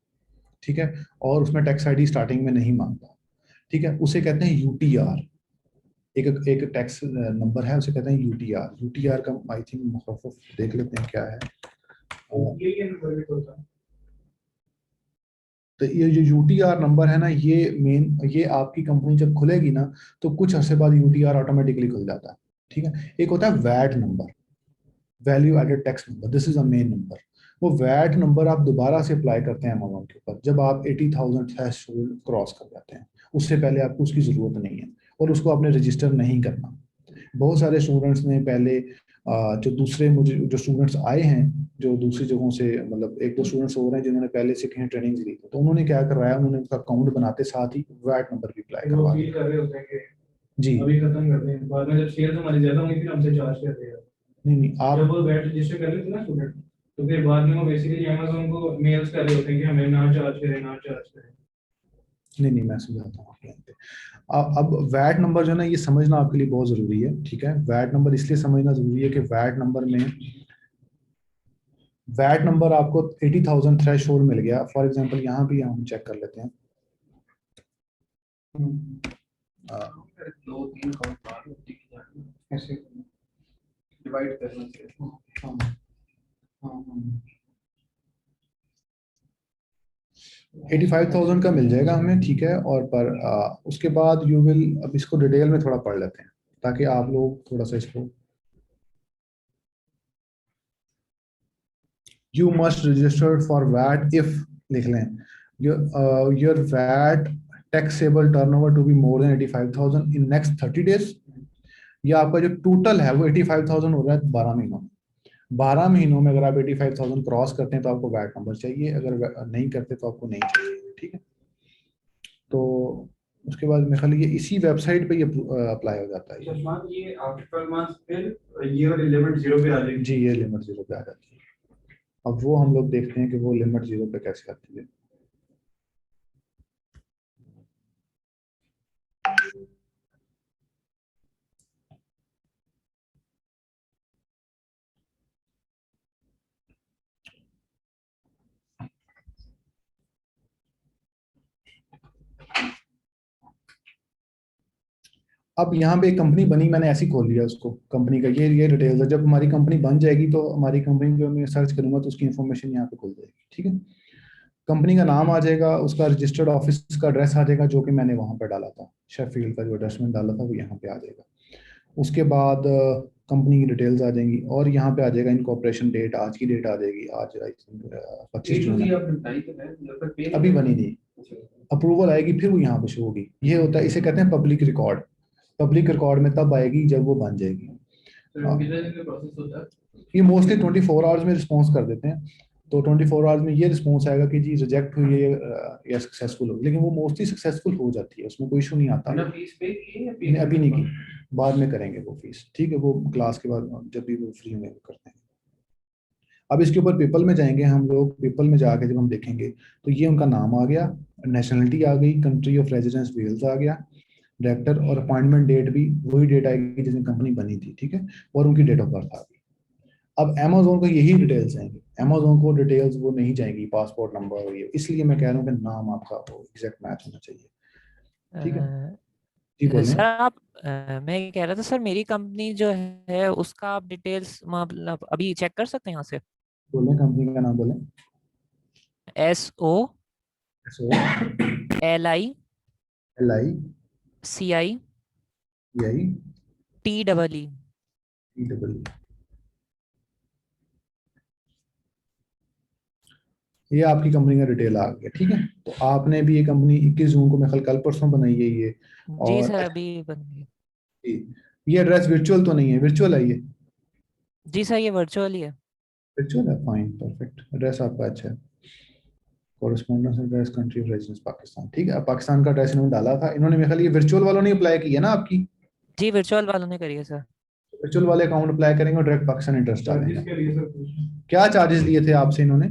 ठीक है, और उसमें टैक्स आईडी स्टार्टिंग में नहीं मांगता, ठीक है। उसे कहते हैं यूटीआर, एक टैक्स नंबर है, उसे कहते हैं यूटीआर। यूटीआर का आई थिंक मुखफ़फ़ देख लेते हैं क्या है। तो ये जो यूटीआर नंबर है ना, ये आपकी कंपनी जब खुलेगी ना, तो कुछ अरसे बाद यूटीआर ऑटोमेटिकली खुल जाता है, ठीक है। एक होता है VAT number, value added tax number, this is a main number. वो वैट नंबर आप दोबारा से अप्लाई करते हैं अमेजोन के ऊपर जब आप 80,000 थ्रेशोल्ड क्रॉस कर जाते हैं। उससे पहले आपको उसकी ज़रूरत नहीं है, और उसको आपने रजिस्टर नहीं करना। बहुत सारे स्टूडेंट्स ने पहले जो स्टूडेंट्स आए हैं जो दूसरी जगहों से, मतलब 1-2 स्टूडेंट्स हो रहे हैं जिन्होंने पहले से कहीं ट्रेनिंग ली, तो उन्होंने क्या करवाया, उन्होंने उनका अकाउंट बनाते साथ ही वैट नंबर भी अप्लाई करवा दिया। कर रहे होते हैं कि जी, अभी खत्म कर दें, बाद में जब सेल्स हमारी ज्यादा होंगी फिर हमसे चार्ज कर देगा। नहीं आप जब वो वैट रजिस्टर कर लेते हैं ना स्टूडेंट, तो फिर बाद में वो बेसिकली अमेज़न को मेल्स कर रहे होते हैं कि हमें ना चार्ज करें, ना चार्ज करें। नहीं मैं समझाता हूँ आपको यहाँ पे। अब वैट नंबर जो है ना, ये समझना आपके लिए बहुत जरूरी है, ठीक है। वैट नंबर इसलिए समझना जरूरी है कि वैट नंबर आपको 80,000 थ्रेश होल्ड मिल गया फॉर एग्जाम्पल। यहाँ भी हम चेक कर लेते हैं। दो तीन अकाउंट बाहर होती है, ऐसे डिवाइड करना चाहिए। हाँ, हाँ। 85,000 का मिल जाएगा हमें, ठीक है। और पर उसके बाद यू विल, अब इसको डिटेल में थोड़ा पढ़ लेते हैं ताकि आप लोग थोड़ा सा इसको, you must register for VAT if, लिख लें, your VAT taxable turnover to be more than 85,000 in next 30 days. ये आपका जो टोटल है वो 85,000 हो रहा है 12 महीनों में। 12 महीनों में अगर आप 85,000 क्रॉस करते हैं तो आपको वैट नंबर चाहिए, अगर नहीं करते तो आपको नहीं चाहिए, ठीक है। तो उसके बाद मेरे ख्याल ये इसी वेबसाइट पे ये अप्लाई हो जाता है। चश्मात ये आफ्टर 12 मंथ्स फिर ये वाली लिमिट 0 पे आ जाएगी। जी, ये लिमिट 0 पे आ जाती है। अब वो हम लोग देखते हैं कि वो लिमिट 0 पे कैसे आती है। अब यहाँ पे एक कंपनी बनी, मैंने ऐसी खोल लिया उसको, कंपनी का ये डिटेल्स है। जब हमारी कंपनी बन जाएगी तो हमारी कंपनी जो मैं सर्च करूंगा तो उसकी इन्फॉर्मेशन यहाँ पे खुल जाएगी, ठीक है। कंपनी का नाम आ जाएगा, उसका रजिस्टर्ड ऑफिस का एड्रेस आ जाएगा जो कि मैंने वहाँ पर डाला था, शेफील्ड का जो एड्रेस मैंने डाला था वो यहाँ पे आ जाएगा। उसके बाद कंपनी की डिटेल्स आ जाएंगी और यहाँ पे आ जाएगा इनकॉर्पोरेशन डेट, आज की डेट आ जाएगी, आज आई थिंक 25 जून है। अभी बनी नहीं, अप्रूवल आएगी फिर वो यहाँ पे शो होगी। ये होता है, इसे कहते हैं पब्लिक रिकॉर्ड। पब्लिक रिकॉर्ड में तब आएगी जब वो बन जाएगी। प्रोसेस होता है। ये मोस्टली 24 आवर्स में रिस्पॉन्स कर देते हैं। तो 24 आवर्स में ये रिस्पॉन्स आएगा कि जी रिजेक्ट हुई है या सक्सेसफुल हो, लेकिन वो मोस्टली सक्सेसफुल हो जाती है, उसमें कोई इशू नहीं आता। फीस पे की नहीं, अभी नहीं की, बाद में करेंगे वो फीस, ठीक है। वो क्लास के बाद जब भी वो फ्री होंगे वो करते हैं। अब इसके ऊपर पीपल में जाएंगे हम लोग। पीपल में जाके जब हम देखेंगे तो ये उनका नाम आ गया, नेशनलिटी आ गई, कंट्री ऑफ रेजिडेंस वेल्स आ गया, डायरेक्टर और अपॉइंटमेंट डेट भी वही डेट आएगी जिसमें कंपनी बनी थी, ठीक है। और उनकी डेट ऑफ बर्थ आ गई। अब अमेजोन को यही डिटेल्स आएंगी, अमेजोन को डिटेल्स वो नहीं जाएंगी, पासपोर्ट नंबर और ये, इसलिए मैं कह रहा हूँ कि नाम आपका वो एग्जैक्ट मैच होना चाहिए, ठीक है। जी बोलें। सर आप मैं ये कह रहा था सर, मेरी कंपनी जो है उसका आप डिटेल्स मतलब अभी चेक कर सकते हैं यहाँ से। बोलें, कंपनी का नाम बोलें। SOLI LI CI EI TEE। EEE। ये आपकी कंपनी का डिटेल आ गया, ठीक है। तो आपने भी ये कंपनी 21 जून को, मैं कल परसों बनाई है ये। जी और सर अभी बन गई। ये एड्रेस वर्चुअल तो नहीं है? वर्चुअल है ये? जी सर ये वर्चुअल ही है। वर्चुअल है, फाइन, परफेक्ट। एड्रेस आपका अच्छा है। Correspondence address, country of residence Pakistan, ठीक है। पाकिस्तान का एड्रेस इन्होंने डाला था। इन्होंने मेरे ख्याल ये वर्चुअल वालों ने अप्लाई की है ना आपकी? जी वर्चुअल वालों ने करी है सर। वर्चुअल वाले अकाउंट अप्लाई करेंगे और डायरेक्ट पाकिस्तान इंटरेस्ट डालेंगे। इसके लिए सर क्या चार्जेस लिए थे आपसे इन्होंने?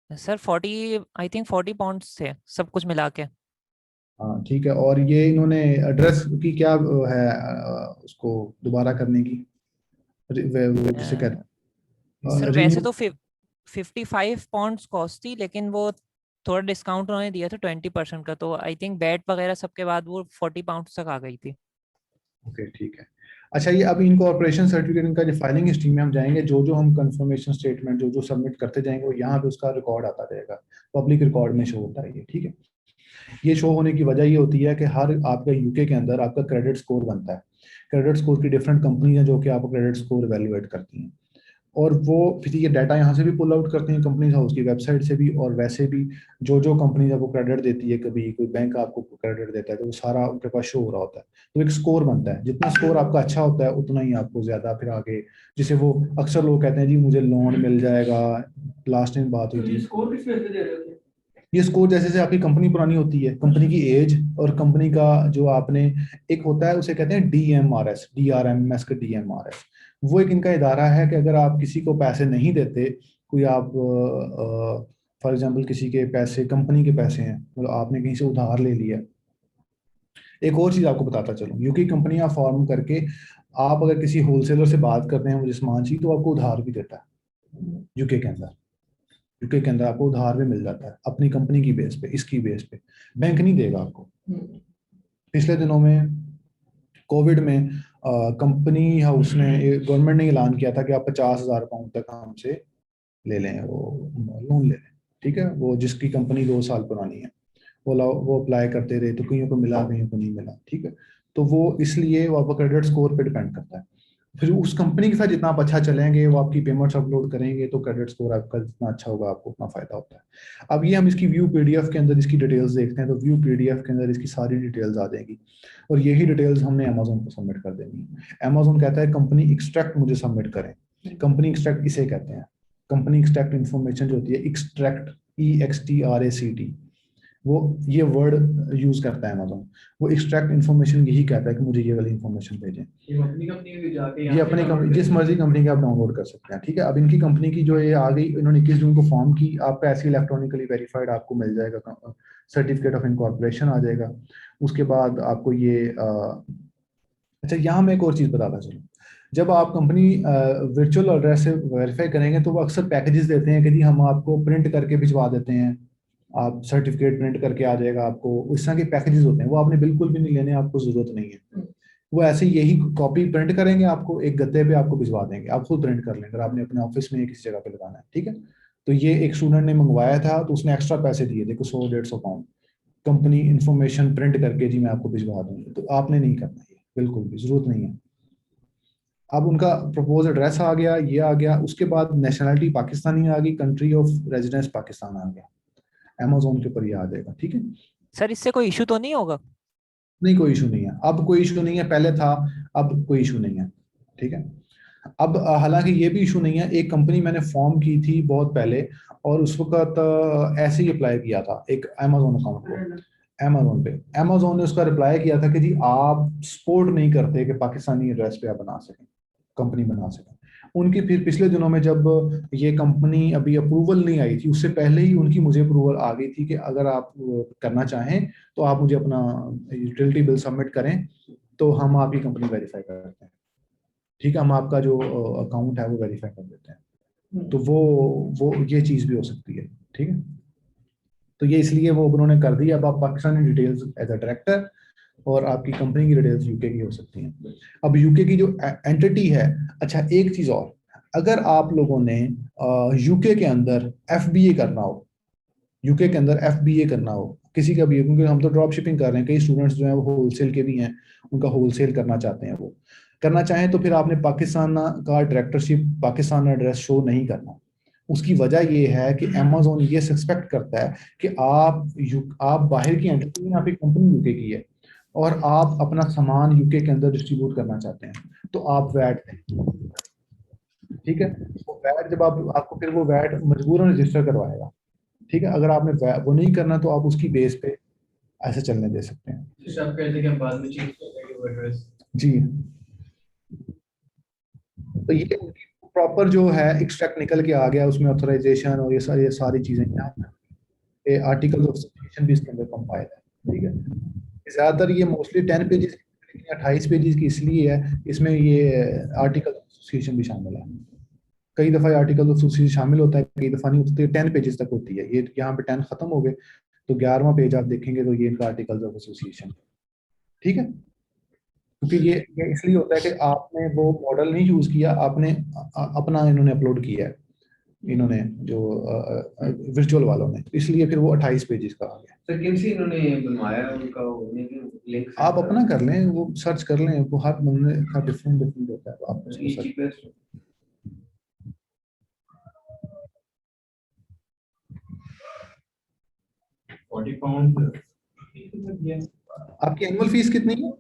सर 40 आई थिंक 40 पाउंड्स थे सब कुछ मिला के। हाँ ठीक है। और ये इन्होंने एड्रेस की क्या है उसको दोबारा करने की, वो जिसे कहते सर हैं वैसे रिन्यू? तो 55 पाउंड्स कॉस्ट थी, लेकिन वो थोड़ा डिस्काउंट उन्होंने दिया था 20% का, तो आई थिंक बैट वगैरह सबके बाद वो 40 पाउंड्स तक आ गई थी। ओके ठीक है। अच्छा, ये अब इनकॉर्पोरेशन सर्टिफिकेट इनका जो फाइलिंग हिस्ट्री में हम जाएंगे, जो जो हम कंफर्मेशन स्टेटमेंट जो जो सबमिट करते जाएंगे वो यहाँ पे उसका रिकॉर्ड आता रहेगा, पब्लिक रिकॉर्ड में शो होता है ये, ठीक है। ये शो होने की वजह ये होती है कि हर आपका यूके के अंदर आपका क्रेडिट स्कोर बनता है। क्रेडिट स्कोर की डिफरेंट कंपनी है जो कि आपको क्रेडिट स्कोर वैल्यूएट करती हैं, और वो फिर ये डाटा यहाँ से भी पुल आउट करती हैं कंपनीज हाउस की वेबसाइट से भी, और वैसे भी जो जो कंपनीज आपको क्रेडिट देती है, कभी कोई बैंक आपको क्रेडिट देता है तो वो सारा उनके पास शो हो रहा होता है। तो एक स्कोर बनता है, जितना स्कोर आपका अच्छा होता है उतना ही आपको ज्यादा फिर आगे, जिसे वो अक्सर लोग कहते हैं जी मुझे लोन मिल जाएगा। लास्ट टाइम बात हुई थी, स्कोर किस वजह से दे रहे थे? ये स्कोर जैसे जैसे आपकी कंपनी पुरानी होती है, कंपनी की एज और कंपनी का जो आपने, एक होता है उसे कहते हैं DMRS, DRMS का DMRS, वो एक इनका इदारा है कि अगर आप किसी को पैसे नहीं देते, कोई आप फॉर एग्जांपल किसी के पैसे, कंपनी के पैसे हैं, मतलब आपने कहीं से उधार ले लिया। एक और चीज आपको बताता चलूं, यूके कंपनियां फॉर्म करके आप अगर किसी होलसेलर से बात करते हैं मुझे सामान चाहिए, तो आपको उधार भी देता है यूके के अंदर। यूके के अंदर आपको उधार भी मिल जाता है अपनी कंपनी की बेस पे, इसकी बेस पे, बैंक नहीं देगा आपको। पिछले दिनों में कोविड में कंपनी हाउस ने, गवर्नमेंट ने ऐलान किया था कि आप 50,000 पाउंड तक हमसे ले लें, वो लोन ले लें, ठीक है। वो जिसकी कंपनी 2 साल पुरानी है, वो अप्लाई करते रहे, तो कईयों को मिला, कईयों को नहीं मिला, ठीक है। तो वो इसलिए वो आपका क्रेडिट स्कोर पे डिपेंड करता है। फिर उस कंपनी के साथ जितना आप अच्छा चलेंगे, वो आपकी पेमेंट्स अपलोड करेंगे, तो क्रेडिट स्कोर आपका जितना अच्छा होगा, आपको उतना फायदा होता है। अब ये हम इसकी व्यू PDF के अंदर इसकी डिटेल्स देखते हैं, तो व्यू PDF के अंदर इसकी सारी डिटेल्स आ जाएगी, और यही डिटेल्स हमने अमेजोन को सबमिट कर देनी है। अमेजोन कहता है कंपनी एक्सट्रैक्ट मुझे सबमिट करें। कंपनी एक्सट्रैक्ट इसे कहते हैं, कंपनी एक्सट्रैक्ट इन्फॉर्मेशन जो होती है, एक्सट्रैक्ट, EXTRACT, वो ये वर्ड यूज करता है अमेजोन। वो एक्सट्रैक्ट इन्फॉर्मेशन यही कहता है कि मुझे ये वाली इन्फॉर्मेशन भेजें। ये अपनी कंपनी में जाके ये अपनी कंपनी, जिस मर्जी कंपनी का आप डाउनलोड कर सकते हैं, ठीक है। अब इनकी कंपनी की जो ये आ गई, इन्होंने 21 जून को फॉर्म की, आपका ऐसे इलेक्ट्रॉनिकली वेरीफाइड आपको मिल जाएगा, सर्टिफिकेट ऑफ इनकॉर्पोरेशन आ जाएगा। उसके बाद आपको ये अच्छा, यहाँ मैं एक और चीज़ बताता चलूँ। जब आप कंपनी वर्चुअल एड्रेस से वेरीफाई करेंगे, तो वो अक्सर पैकेजेस देते हैं कि जी हम आपको प्रिंट करके भिजवा देते हैं, आप सर्टिफिकेट प्रिंट करके आ जाएगा आपको, इस तरह के पैकेजेस होते हैं। वो आपने बिल्कुल भी नहीं लेने, आपको जरूरत नहीं है। वो ऐसे यही कॉपी प्रिंट करेंगे, आपको एक गद्दे पे आपको भिजवा देंगे, आप खुद प्रिंट कर लेंगे अगर आपने अपने ऑफिस में किसी जगह पे लगाना है, ठीक है। तो ये एक स्टूडेंट ने मंगवाया था, तो उसने एक्स्ट्रा पैसे दिए थे, 100-150 पाउंड, कंपनी इन्फॉर्मेशन प्रिंट करके जी मैं आपको भिजवा दूंगी। तो आपने नहीं करना, ये बिल्कुल भी जरूरत नहीं है। अब उनका प्रपोज एड्रेस आ गया, ये आ गया, उसके बाद नेशनलिटी पाकिस्तानी आ गई, कंट्री ऑफ रेजिडेंस पाकिस्तान आ गया, अमेजोन के ऊपर ये आ जाएगा, ठीक है। सर इससे कोई इशू तो नहीं होगा? नहीं, कोई इशू नहीं है, अब कोई इशू नहीं है, पहले था, अब कोई इशू नहीं है, ठीक है। अब हालांकि ये भी इशू नहीं है, एक कंपनी मैंने फॉर्म की थी बहुत पहले, और उस वक्त ऐसे ही अप्लाई किया था एक अमेजोन अकाउंट को, अमेजोन पे। अमेजोन ने उसका रिप्लाई किया था कि जी आप सपोर्ट नहीं करते कि पाकिस्तानी एड्रेस पे आप बना सकें, कंपनी बना सकें। उनकी फिर पिछले दिनों में जब ये कंपनी अभी अप्रूवल नहीं आई थी, उससे पहले ही उनकी मुझे अप्रूवल आ गई थी कि अगर आप करना चाहें तो आप मुझे अपना यूटिलिटी बिल सबमिट करें, तो हम आपकी कंपनी वेरीफाई करते हैं, ठीक है, हम आपका जो अकाउंट है वो वेरीफाई कर देते हैं। तो वो ये चीज़ भी हो सकती है, ठीक है। तो ये इसलिए वो उन्होंने कर दी। अब आप Pakistani details as a director और आपकी कंपनी की डिटेल्स यूके की हो सकती हैं। अब यूके की जो एंटिटी है, अच्छा एक चीज़ और, अगर आप लोगों ने यूके के अंदर FBA करना हो, यूके के अंदर FBA करना हो किसी का भी, क्योंकि हम तो ड्रॉप शिपिंग कर रहे हैं, कई स्टूडेंट्स जो हैं वो होलसेल के भी हैं, उनका होलसेल करना चाहते हैं, वो करना चाहें तो फिर आपने पाकिस्तान का डायरेक्टरशिप, पाकिस्तान एड्रेस शो नहीं करना। उसकी वजह ये है कि अमेजोन ये सस्पेक्ट करता है कि आप बाहर की एंटिटी हैं, आपकी कंपनी यूके की है और आप अपना सामान यूके के अंदर डिस्ट्रीब्यूट करना चाहते हैं, तो आप वैट दें, ठीक है। वो वैट जब आपको फिर वो वैट मजबूरन रजिस्टर करवाएगा, ठीक है। अगर आपने वो नहीं करना तो आप उसकी बेस पे ऐसे चलने दे सकते हैं। जैसे आप कहते हैं कि हम बाद में चेंज कर देंगे वो एड्रेस। जी, तो ये प्रॉपर जो है एक्सट्रैक्ट निकल के आ गया, उसमें ऑथराइजेशन और ये सारी चीजें, ये आर्टिकल ऑफ एसोसिएशन भी इसके अंदर कंपाइल है, ठीक है। ज्यादातर ये मोस्टली 10 पेजेस, 28 पेजेस की इसलिए है, इसमें ये आर्टिकल ऑफ एसोसिएशन भी शामिल है। कई दफा आर्टिकल ऑफ एसोसिएशन शामिल होता है, कई दफा नहीं होती, 10 पेजेस तक होती है। ये यहाँ पे 10 खत्म हो गए, तो 11वां पेज आप देखेंगे तो ये इनका आर्टिकल ऑफ एसोसिएशन, ठीक है। क्योंकि ये इसलिए होता है कि आपने वो मॉडल नहीं यूज किया, आपने अपना इन्होंने अपलोड किया है, इन्होंने जो वर्चुअल वालों ने, इसलिए फिर वो 28 पेजेस का आ गया। सर किनसे इन्होंने बनवाया उनका लिंक? आप अपना कर लें, वो सर्च कर लें, वो हर बंदे का डिफरेंट डिफरेंट होता है, आप उसको सर्च। Cheapest 40 pound. आपकी एनुअल फीस कितनी है?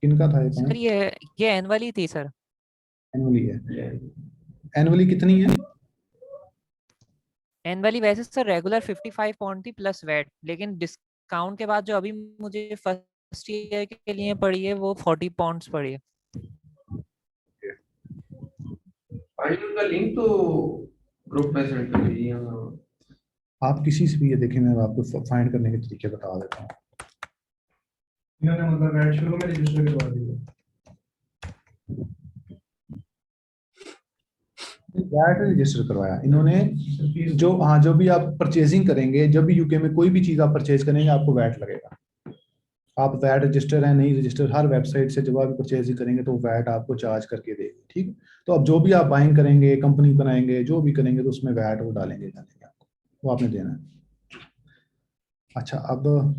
किनका था ये सर पॉइंट? ये एनुअली थी सर। एनुअली है। एनुअली कितनी है? एनुअली वैसे सर रेगुलर 55 पाउंड थी प्लस वैट, लेकिन डिस्काउंट के बाद जो अभी मुझे फर्स्ट ईयर के लिए पड़ी है वो 40 पाउंड्स पड़ी है। फाइल का लिंक तो ग्रुप में सेंड कर दीजिए आप किसी से भी ये देखें, मैं आपको फाइंड करने के तरीके बता देता हूँ। इन्होंने मतलब ऐड शुरू में रजिस्टर करवा दिया। वैट रजिस्टर करवाया इन्होंने। जो हाँ, जो भी आप परचेजिंग करेंगे, जब भी यूके में कोई भी चीज़ आप परचेज करेंगे आपको वैट लगेगा। आप वैट रजिस्टर है नहीं रजिस्टर, हर वेबसाइट से जब आप परचेजिंग करेंगे तो वैट आपको चार्ज करके देगी, ठीक। तो अब जो भी आप बाइंग करेंगे, कंपनी बनाएंगे, जो भी करेंगे तो उसमें वैट वो डालेंगे आपको, वो आपने देना है। अच्छा, अब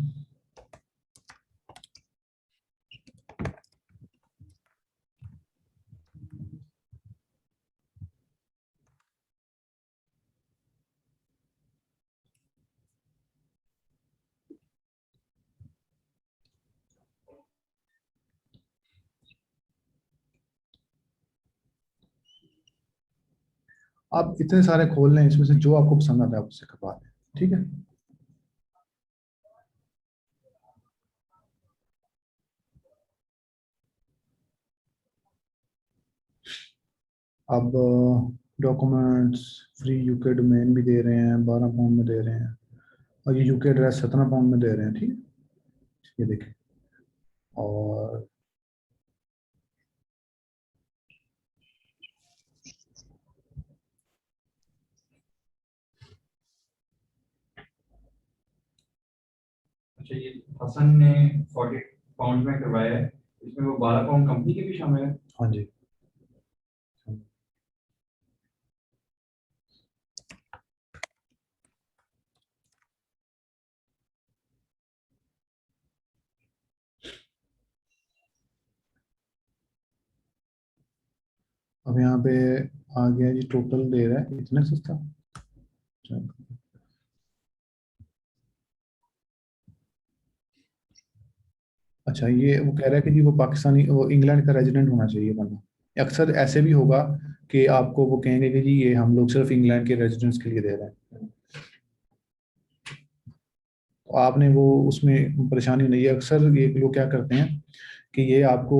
आप इतने सारे खोल लें, इसमें से जो आपको पसंद आता है आप उससे करवा लें, ठीक है। अब डॉक्यूमेंट्स फ्री यूके डोमेन भी दे रहे हैं, 12 पाउंड में दे रहे हैं, और ये यूके एड्रेस 17 पाउंड में दे रहे हैं, ठीक है। ये देखें, और अच्छा, ये हसन ने 40 पाउंड में करवाया है, इसमें वो 12 पाउंड कंपनी के भी शामिल है। हाँ जी, अब यहाँ पे आ गया जी, टोटल दे रहा है इतना सस्ता। अच्छा, ये वो कह रहा है कि जी वो पाकिस्तानी, वो इंग्लैंड का रेजिडेंट होना चाहिए बंदा। अक्सर ऐसे भी होगा कि आपको वो कहेंगे कि जी ये हम लोग सिर्फ इंग्लैंड के रेजिडेंट्स के लिए दे रहे हैं, तो आपने वो उसमें परेशानी नहीं है। अक्सर ये लोग क्या करते हैं कि ये आपको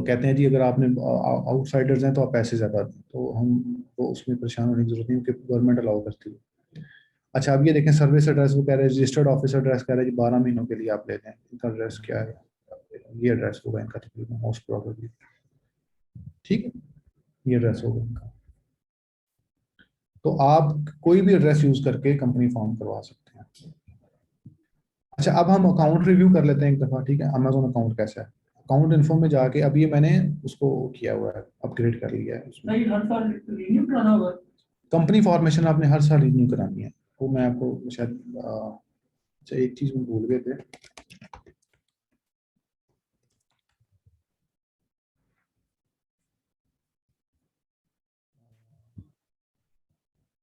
कहते हैं जी अगर आपने आउटसाइडर्स हैं तो आप पैसे ज़्यादा दें, तो हम वो उसमें परेशान होने की जरूरत नहीं, क्योंकि गवर्नमेंट अलाउ करती है। अच्छा, अब ये देखें सर्विस एड्रेस, वो कह रहे हैं रजिस्टर्ड ऑफिस एड्रेस कह रहे हैं जी 12 महीनों के लिए आप लेते हैं। इनका एड्रेस क्या है? ये एड्रेस होगा इनका तकरीबन, मोस्ट प्रोबेबली, ठीक है। ये एड्रेस होगा इनका। तो आप कोई भी एड्रेस यूज करके कंपनी फॉर्म करवा सकते हैं। अच्छा, अब हम अकाउंट रिव्यू कर लेते हैं एक दफा, ठीक है। अमेजोन अकाउंट कैसा है? अकाउंट इन्फो में जाके, अब ये मैंने उसको किया हुआ है, अपग्रेड कर लिया है उसमें। नहीं, हर साल रिन्यू कराना होगा। कंपनी फॉर्मेशन आपने हर साल रिन्यू करानी है, वो मैं आपको शायद अच्छा एक चीज में भूल गए थे।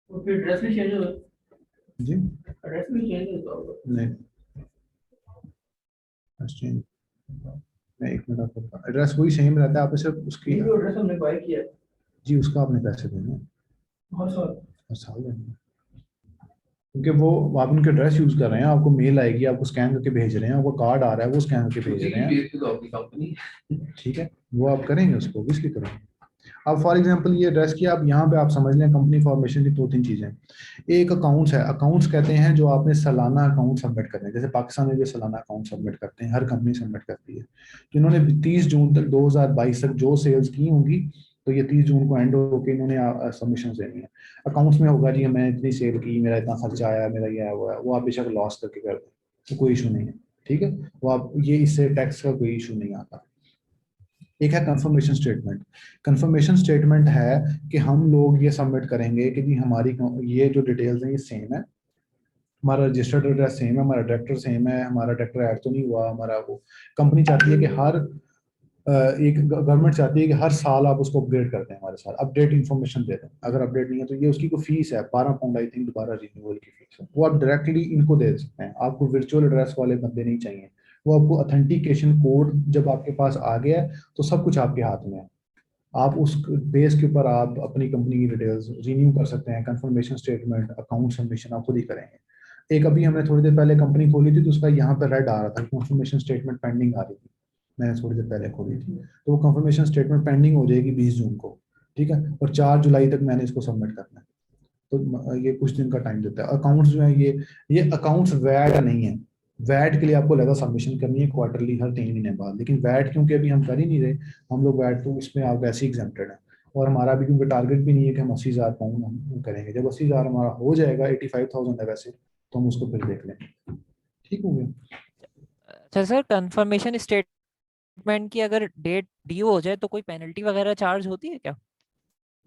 तो फिर एड्रेस भी चेंज होगा। जी एड्रेस भी चेंज होगा। नहीं, exchange, मैं एक मिनट आपको, एड्रेस वही सेम रहता है, आप सिर्फ उसकी, ये जो एड्रेस हमने बाय किया है जी उसका आपने पैसे देने हैं, हर साल। हर साल देने हैं। क्योंकि वो आप उनके एड्रेस यूज कर रहे हैं, आपको मेल आएगी, आपको स्कैन करके भेज रहे हैं, आपको कार्ड आ रहा है वो स्कैन करके भेज रहे हैं, कंपनी। ठीक है। वो आप करेंगे उसको, किसकी करेंगे। अब फॉर एग्जांपल ये एड्रेस की आप यहाँ पे आप समझ लें, कंपनी फॉर्मेशन की दो तीन चीजें। एक अकाउंट्स है, अकाउंट्स कहते हैं जो आपने सालाना अकाउंट सबमिट करने हैं। जैसे पाकिस्तान में जो सालाना अकाउंट सबमिट करते हैं, हर कंपनी सबमिट करती है। तो इन्होंने 30 जून तक 2022 तक जो सेल्स की होंगी, तो ये 30 जून को एंड होकर इन्होंने सबमिशन देनी है। अकाउंट्स में होगा जी मैं इतनी सेल की, मेरा इतना खर्चा आया, मेरा ये आया हुआ है, वो आप बेशक लॉस करके कर दें, तो कोई इशू नहीं है, ठीक है। वो आप ये, इससे टैक्स का कोई इशू नहीं आता। एक है कंफर्मेशन स्टेटमेंट। कंफर्मेशन स्टेटमेंट है कि हम लोग ये सबमिट करेंगे कि जी हमारी ये जो डिटेल्स हैं ये सेम है, हमारा रजिस्टर्ड एड्रेस सेम है, हमारा डायरेक्टर सेम है, हमारा डायरेक्टर ऐड तो नहीं हुआ हमारा। वो कंपनी चाहती है कि हर एक गवर्नमेंट चाहती है कि हर साल आप उसको अपग्रेड करते हैं हमारे साथ, अपडेट इन्फॉर्मेशन देते हैं। अगर अपडेट नहीं है तो ये उसकी कोई फीस है 12 पाउंड आई थिंक, दोबारा रिन्यूअल की फीस है, वो आप डायरेक्टली इनको दे सकते हैं। आपको वर्चुअल एड्रेस वाले बंदे नहीं चाहिए, वो आपको ऑथेंटिकेशन कोड जब आपके पास आ गया है तो सब कुछ आपके हाथ में है, आप उस बेस के ऊपर आप अपनी कंपनी की डिटेल्स रिन्यू कर सकते हैं। कंफर्मेशन स्टेटमेंट, अकाउंट सबमिशन आप खुद ही करेंगे। एक अभी हमने थोड़ी देर पहले कंपनी खोली थी तो उसका यहाँ पर रेड आ रहा था, कंफर्मेशन स्टेटमेंट पेंडिंग आ रही थी, मैंने थोड़ी देर पहले खोली थी। तो वो कंफर्मेशन स्टेटमेंट पेंडिंग हो जाएगी 20 जून को, ठीक है, और 4 जुलाई तक मैंने इसको सबमिट करना है। तो ये कुछ दिन का टाइम देता है। अकाउंट्स जो है ये अकाउंट्स वैट नहीं है। वैट के लिए आपको लगा सबमिशन करनी है क्वार्टरली हर 3 महीने बाद, लेकिन वैट क्योंकि अभी हम कर ही नहीं रहे, हम लोग वैट तो इसमें आप वैसे ही एग्जेम्प्टेड है। और हमारा भी क्योंकि टारगेट भी नहीं है कि हम 80,000 पाउंड हम करेंगे। जब 80,000 हमारा हो जाएगा, 85,000 है वैसे, तो हम उसको फिर देख लेंगे। ठीक हो गया? अच्छा सर, कंफर्मेशन स्टेटमेंट की अगर डेट ड्यू हो जाए तो कोई पेनल्टी वगैरह चार्ज होती है क्या?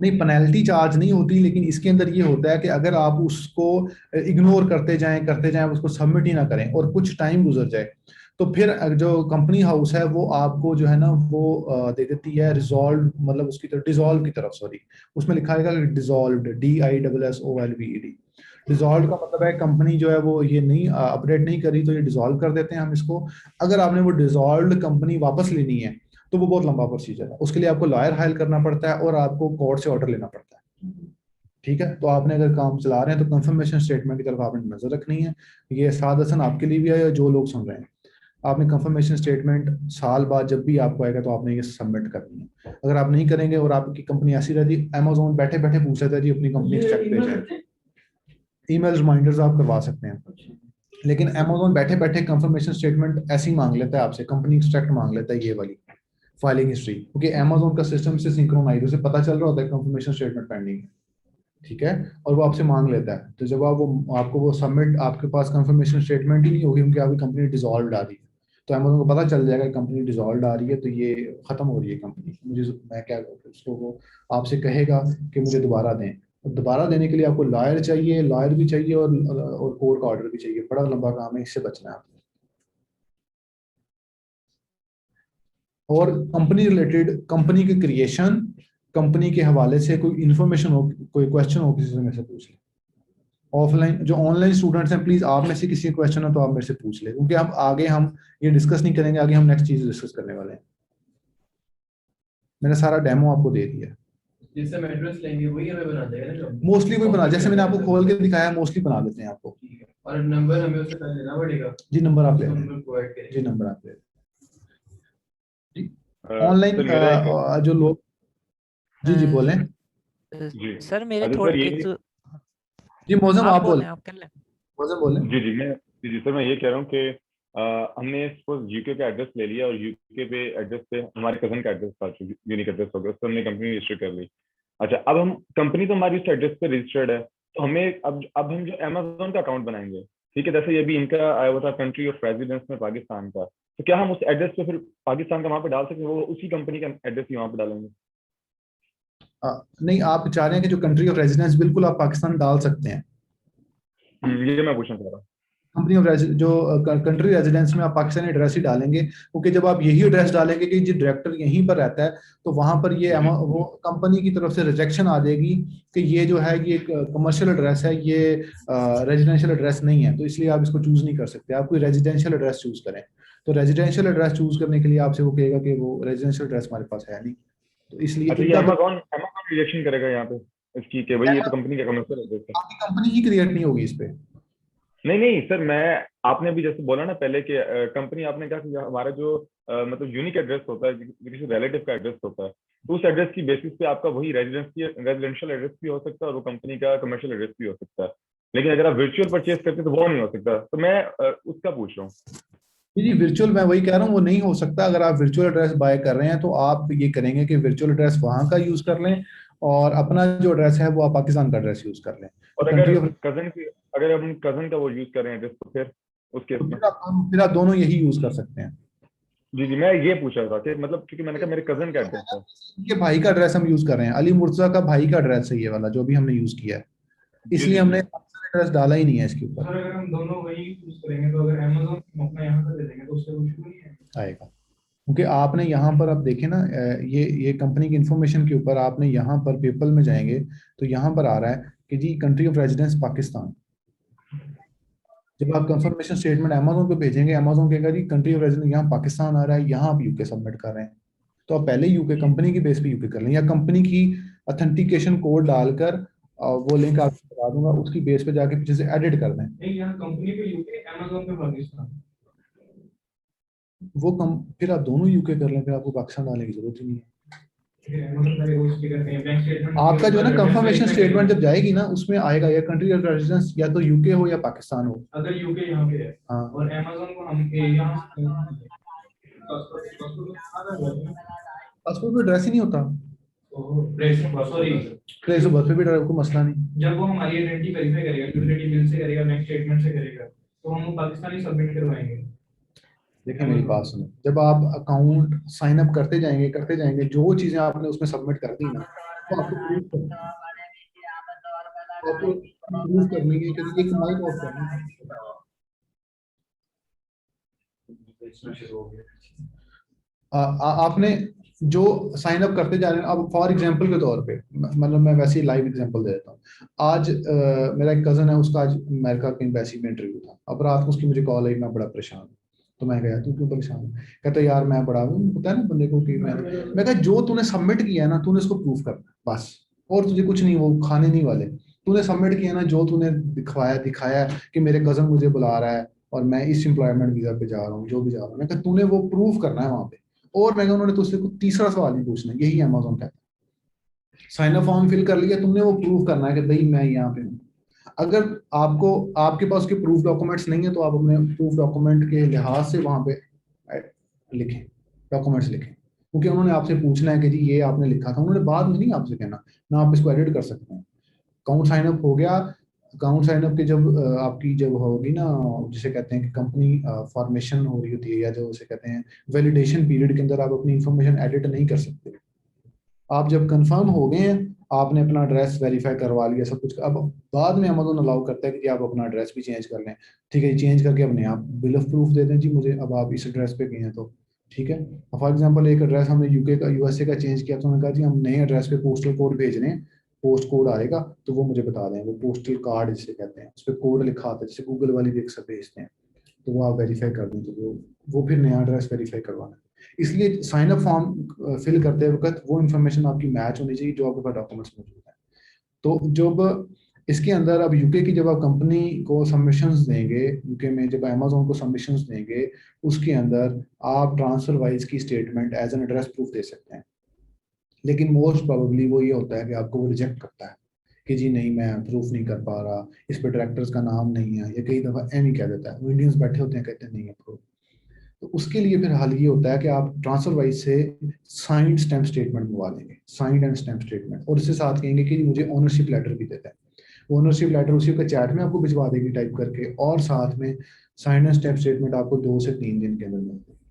नहीं, पेनल्टी चार्ज नहीं होती, लेकिन इसके अंदर ये होता है कि अगर आप उसको इग्नोर करते जाएं उसको सबमिट ही ना करें और कुछ टाइम गुजर जाए, तो फिर जो कंपनी हाउस है वो आपको जो है ना वो दे देती है रिजॉल्व, मतलब उसकी तरफ डिजॉल्व की तरफ, सॉरी, उसमें लिखा है डिजॉल्व, DISSOLVED। डिजॉल्व का मतलब है कंपनी जो है वो ये नहीं अपडेट नहीं करी तो ये डिजॉल्व कर देते हैं हम इसको। अगर आपने वो डिजॉल्व कंपनी वापस लेनी है तो वो बहुत लंबा प्रोसीजर है, उसके लिए आपको लॉयर हायर करना पड़ता है और आपको कोर्ट से ऑर्डर लेना पड़ता है। ठीक है, तो आपने अगर काम चला रहे हैं तो कंफर्मेशन स्टेटमेंट की तरफ आपने नजर रखनी है। ये सादसन आपके लिए भी है, जो लोग सुन रहे हैं, आपने कंफर्मेशन स्टेटमेंट साल बाद जब भी आपको आएगा तो आपने ये सबमिट करनी है। अगर आप नहीं करेंगे और आपकी कंपनी ऐसी रहती, अमेजोन बैठे बैठे पूछ लेता है जी अपनी कंपनी चेक पे जाए, ईमेल रिमाइंडर्स आप करवा सकते हैं, लेकिन अमेजोन बैठे बैठे कंफर्मेशन स्टेटमेंट ऐसी मांग लेता है आपसे, कंपनी एक्सट्रैक्ट मांग लेता है ये वाली फाइलिंग हिस्ट्री, क्योंकि अमेजोन का सिस्टम से सिंक्रोनाइज, उसे पता चल रहा होता है कंफर्मेशन स्टेटमेंट पेंडिंग है, ठीक है, और वो आपसे मांग लेता है। तो जब आप वो आपको वो सबमिट, आपके पास कंफर्मेशन स्टेटमेंट ही नहीं होगी क्योंकि आपकी कंपनी डिसॉल्व आ रही है, तो अमेजोन को पता चल जाएगा कंपनी डिसॉल्व आ रही है तो ये खत्म हो रही है कंपनी, मुझे मैं क्या उसको वो आपसे कहेगा कि मुझे दोबारा दें। और दोबारा देने के लिए आपको लॉयर चाहिए, लॉयर भी चाहिए और कोर्ट का ऑर्डर भी चाहिए, बड़ा लंबा काम है, इससे बचना है आपको। और कंपनी रिलेटेड, कंपनी के क्रिएशन, कंपनी के हवाले से कोई इन्फॉर्मेशन हो, कोई क्वेश्चन हो, किसी से मेरे से पूछ ले। ऑफलाइन जो ऑनलाइन स्टूडेंट्स हैं, प्लीज आप में से किसी का क्वेश्चन हो तो आप मेरे से पूछ ले, क्योंकि हम आगे हम ये डिस्कस नहीं करेंगे, आगे हम नेक्स्ट चीज डिस्कस करने वाले हैं। मैंने सारा डेमो आपको दे दिया है। जिससे हम एड्रेस लेंगे वही हमें बना देगा ना job? मोस्टली कोई बना, जैसे मैंने आपको खोल के दिखाया, मोस्टली बना देते हैं आपको। ठीक है, और नंबर हमें उससे पहले लेना पड़ेगा। जी नंबर आप ले उसको लें, हम लोग प्रोवाइड करेंगे। जी नंबर आप ले लें। सर ऑनलाइन मेरा एक जो लोग, जी जी बोलें। जी सर मेरे अच्छा थोड़े सर, ये एक तो जी मौजम आप आप बोलें, बोलें, आप कर लें। मौजम बोलें। जी सर, मैं ये कह रहा हूँ कि हमने सपोज यूके का एड्रेस ले लिया और यूके पे एड्रेस पे हमारे कजन का एड्रेस था, यूनिक एड्रेस हो गया, उससे हमने कंपनी रजिस्टर कर ली। अच्छा, अब हम कंपनी तो हमारी उस एड्रेस पे रजिस्टर्ड है, तो हमें अब हम जो अमेजोन का अकाउंट बनाएंगे, ठीक है, जैसे ये भी इनका आया हुआ था कंट्री ऑफ रेजिडेंस में पाकिस्तान का, तो क्या हम उस एड्रेस पे फिर पाकिस्तान का वहाँ पे डाल सकते हैं, वो उसी कंपनी का एड्रेस ही वहाँ पे डालेंगे? नहीं, आप चाह रहे हैं कि जो कंट्री ऑफ रेजिडेंस, बिल्कुल आप पाकिस्तान डाल सकते हैं। ये मैं पूछना चाह रहा हूँ। कंपनी ऑफ जो कंट्री रेजिडेंस में आप पाकिस्तानी एड्रेस ही डालेंगे, क्योंकि जब आप यही एड्रेस डालेंगे कि जो डायरेक्टर यहीं पर रहता है, तो वहां पर ये वो कंपनी की तरफ से रिजेक्शन आ जाएगी कि ये जो है ये कमर्शियल एड्रेस है, ये रेजिडेंशियल एड्रेस नहीं है, तो इसलिए आप इसको चूज नहीं कर सकते। आप कोई रेजिडेंशियल एड्रेस चूज करें, तो रेजिडेंशियल एड्रेस चूज करने के लिए आपसे वो कहेगा कि वो रेजिडेंशियल एड्रेस हमारे पास है नहीं, तो इसलिए अच्छा, ये इनका तो अमेजोन अमेजोन रिजेक्शन करेगा यहाँ पे इसकी कि भाई ये तो कंपनी का कमर्शियल एड्रेस है? आपकी कंपनी ही क्रिएट नहीं होगी इस पे। नहीं नहीं सर, मैं आपने भी जैसे बोला ना पहले कि कंपनी, आपने कहा कि हमारा जो मतलब यूनिक एड्रेस होता है, किसी रिलेटिव का एड्रेस होता है, तो उस एड्रेस की बेसिस पे आपका वही रेजिडेंशियल एड्रेस भी हो सकता है और वो कंपनी का कमर्शियल एड्रेस भी हो सकता है, लेकिन अगर आप वर्चुअल परचेज करते हैं तो वो नहीं हो सकता, तो मैं उसका पूछ रहा हूँ। जी वर्चुअल, मैं वही कह रहा हूँ, वो नहीं हो सकता। अगर आप वर्चुअल एड्रेस बाय कर रहे हैं तो आप ये करेंगे कि वर्चुअल एड्रेस वहां का यूज कर लें और अपना जो एड्रेस है वो आप पाकिस्तान का एड्रेस यूज कर लें। और तो कंट्री ऑफ, अगर हम कजन का वो यूज कर रहे हैं एड्रेस, तो फिर उस केस में फिर आप दोनों यही यूज कर सकते हैं। जी जी, मैं ये पूछ रहा था कि मतलब, क्योंकि मैंने कहा मेरे कजन का एड्रेस है। ये भाई का एड्रेस हम यूज कर रहे हैं, अली मुर्तजा का भाई का एड्रेस है ये वाला जो भी हमने यूज किया है, जी इसलिए जी हमने जी। एड्रेस डाला ही नहीं है इसके सर ऊपर। अगर हम दोनों वही यूज करेंगे तो अगर अमेज़न हम अपना यहाँ का दे देंगे तो उससे कुछ नहीं है आएगा, क्योंकि आपने यहाँ पर आप देखें ना, ये कंपनी की इंफॉर्मेशन के ऊपर आपने यहाँ पर पेपल में जाएंगे तो यहाँ पर आ रहा है कि जी कंट्री ऑफ रेजिडेंस पाकिस्तान। जब आप कंफर्मेशन स्टेटमेंट अमेजोन पे भेजेंगे, अमेजोन कहेगा जी कंट्री ऑफ रेजिडेंस यहाँ पाकिस्तान आ रहा है, यहाँ आप यूके सबमिट कर रहे हैं। तो आप पहले यूके कंपनी की बेस पे यूके कर लें, या कंपनी की ऑथेंटिकेशन कोड डालकर वो लिंक आपको बता दूंगा, उसकी बेस पे जाके पीछे से एडिट कर दें। नहीं, यहाँ कंपनी पे यूके, अमेज़न पे पाकिस्तान। वो कम फिर आप दोनों यूके कर लें, फिर आपको पाकिस्तान डालने की जरूरत ही नहीं है। अमेज़न का रोज की करते हैं बैंक स्टेटमेंट। आपका जो है ना कंफर्मेशन स्टेटमेंट जब जाएगी ना, उसमें आएगा या कंट्री ऑफ रेजिडेंस या तो यूके हो या पाकिस्तान हो। अगर यूके यहाँ पे है हाँ, और अमेज़न को हम यहाँ पासपोर्ट पे एड्रेस ही नहीं होता, सॉरी, ट्रेस बस पे भी कोई मसला नहीं। जब वो हमारी आइडेंटिटी वेरीफाई करेगा, यूटिलिटी बिल से करेगा, बैंक स्टेटमेंट से करेगा, तो हम वो पाकिस्तानी सबमिट करवाएंगे। देखिए मेरी बात सुनो, जब आप अकाउंट साइन अप करते जाएंगे जो चीजें आपने उसमें सबमिट कर दी ना, तो आपको प्रूफ करना है, आपको प्रूफ करनी है कि एक माइक ऑफ करना है। आपने जो साइन अप करते जा रहे हैं, अब फॉर एग्जांपल के तौर पे, मतलब मैं वैसे ही लाइव एग्जांपल दे देता हूँ। आज मेरा एक कजन है, उसका आज अमेरिका की एम्बेसी में इंटरव्यू था। अब रात को उसकी मुझे कॉल आई, मैं बड़ा परेशान हूँ। तो मैं गया, तू क्यों परेशान है? कहता यार मैं बड़ा हूँ, पता है ना बंदे को कि मैं कहा जो तूने सबमिट किया है ना, तूने इसको प्रूफ करना है बस, और तुझे कुछ नहीं, वो खाने नहीं वाले। तूने सबमिट किया ना, जो तूने दिखाया कि मेरे कजन मुझे बुला रहा है और मैं इस एम्प्लॉयमेंट वीजा पे जा रहा हूँ, जो भी जा रहा हूँ, मैं कहा तूने वो प्रूफ करना है वहां पे। और मैं उन्होंने तो उससे तीसरा सवाल ही पूछना है, यही अमेज़न कहता है। साइन अप फॉर्म फिल कर लिया तुमने, वो प्रूफ करना है कि भाई मैं यहाँ पे हूँ। अगर आपको आपके पास के प्रूफ डॉक्यूमेंट्स नहीं है, तो आप अपने प्रूफ डॉक्यूमेंट के लिहाज से वहां पे लिखें, डॉक्यूमेंट्स लिखें, क्योंकि उन्होंने आपसे पूछना है कि जी ये आपने लिखा था। उन्होंने बाद में नहीं आपसे कहना ना, आप इसको एडिट कर सकते हैं। अकाउंट साइन अप हो गया, अकाउंट साइन अप के जब आपकी जब होगी ना, जिसे कहते हैं कि कंपनी फॉर्मेशन हो रही होती है, या जो उसे कहते हैं वैलिडेशन पीरियड के अंदर आप अपनी इंफॉर्मेशन एडिट नहीं कर सकते। आप जब कंफर्म हो गए हैं, आपने अपना एड्रेस वेरीफाई करवा लिया सब कुछ, अब बाद में अमेज़न अलाउ करता है कि आप अपना एड्रेस भी चेंज कर लें। ठीक है, चेंज करके अपने आप बिल ऑफ प्रूफ दे दें जी मुझे, अब आप इस एड्रेस पे गए हैं तो ठीक है। फॉर एग्जांपल एक एड्रेस हमने यूके का यूएसए का चेंज किया, तो उन्होंने कहा जी हम नए एड्रेस पे पोस्टल कोड भेज रहे हैं, पोस्ट कोड आएगा तो वो मुझे बता दें। वो पोस्टल कार्ड जिसे कहते हैं, उस पर कोड लिखा आता है, जैसे गूगल वाली भी अक्सर भेजते हैं, तो वो आप वेरीफाई कर दें, तो वो फिर नया एड्रेस वेरीफाई करवाना है। इसलिए साइन अप फॉर्म फिल करते वक्त वो इन्फॉर्मेशन आपकी मैच होनी चाहिए जो आपके पास डॉक्यूमेंट्स मौजूद है। तो जब इसके अंदर अब यूके की जब आप कंपनी को सबमिशंस देंगे, यूके में जब अमेज़न को सबमिशंस देंगे, उसके अंदर आप ट्रांसफर वाइज की statement as an address proof दे सकते हैं। लेकिन मोस्ट प्रोबेबली वो ये होता है कि आपको वो रिजेक्ट करता है कि जी नहीं मैं प्रूफ नहीं कर पा रहा, इस पर डायरेक्टर्स का नाम नहीं है, या कई दफ़ा एम ही कह देता है। वो इंडियंस बैठे होते हैं, कहते हैं नहीं है प्रूफ। तो उसके लिए फिर हल ये होता है कि आप ट्रांसफर वाइज से साइंड स्टैम्प स्टेटमेंट मंगवा लेंगे, साइंड एंड स्टैम्प स्टेटमेंट, और इसके साथ कहेंगे कि मुझे ओनरशिप लेटर भी देता है। वो ओनरशिप लेटर उसी का चैट में आपको भिजवा देगी टाइप करके, और साथ में साइंड एंड स्टैम्प स्टेटमेंट आपको 2 से 3 दिन के अंदर मिलती है।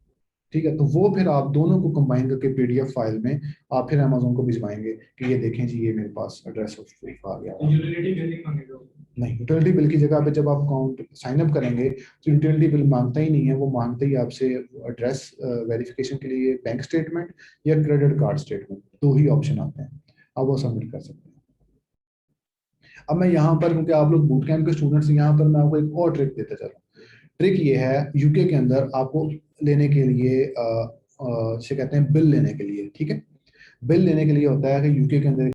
ठीक है, तो वो फिर आप दोनों को कंबाइन करके पीडीएफ फाइल में आप फिर अमेज़न को भिजवाएंगे कि ये देखें जी ये मेरे पास एड्रेस ऑफ प्रूफ आ गया। यूटिलिटी बिलिंग मांगेगा नहीं, यूटिलिटी बिल की जगह पे जब आप अकाउंट साइन अप करेंगे तो यूटिलिटी बिल मांगता ही नहीं है। वो मांगता ही आपसे एड्रेस वेरिफिकेशन के लिए बैंक स्टेटमेंट या क्रेडिट कार्ड स्टेटमेंट, 2 ही ऑप्शन आते हैं, आप वो सबमिट कर सकते हैं। अब मैं यहाँ पर, क्योंकि आप लोग बूट कैंप के स्टूडेंट्स, यहाँ पर मैं आपको एक और ट्रिक देता चलूँ। ट्रिक ये है, यूके के अंदर आपको लेने के लिए से कहते हैं बिल लेने के लिए, ठीक है, बिल लेने के लिए होता है कि यूके के अंदर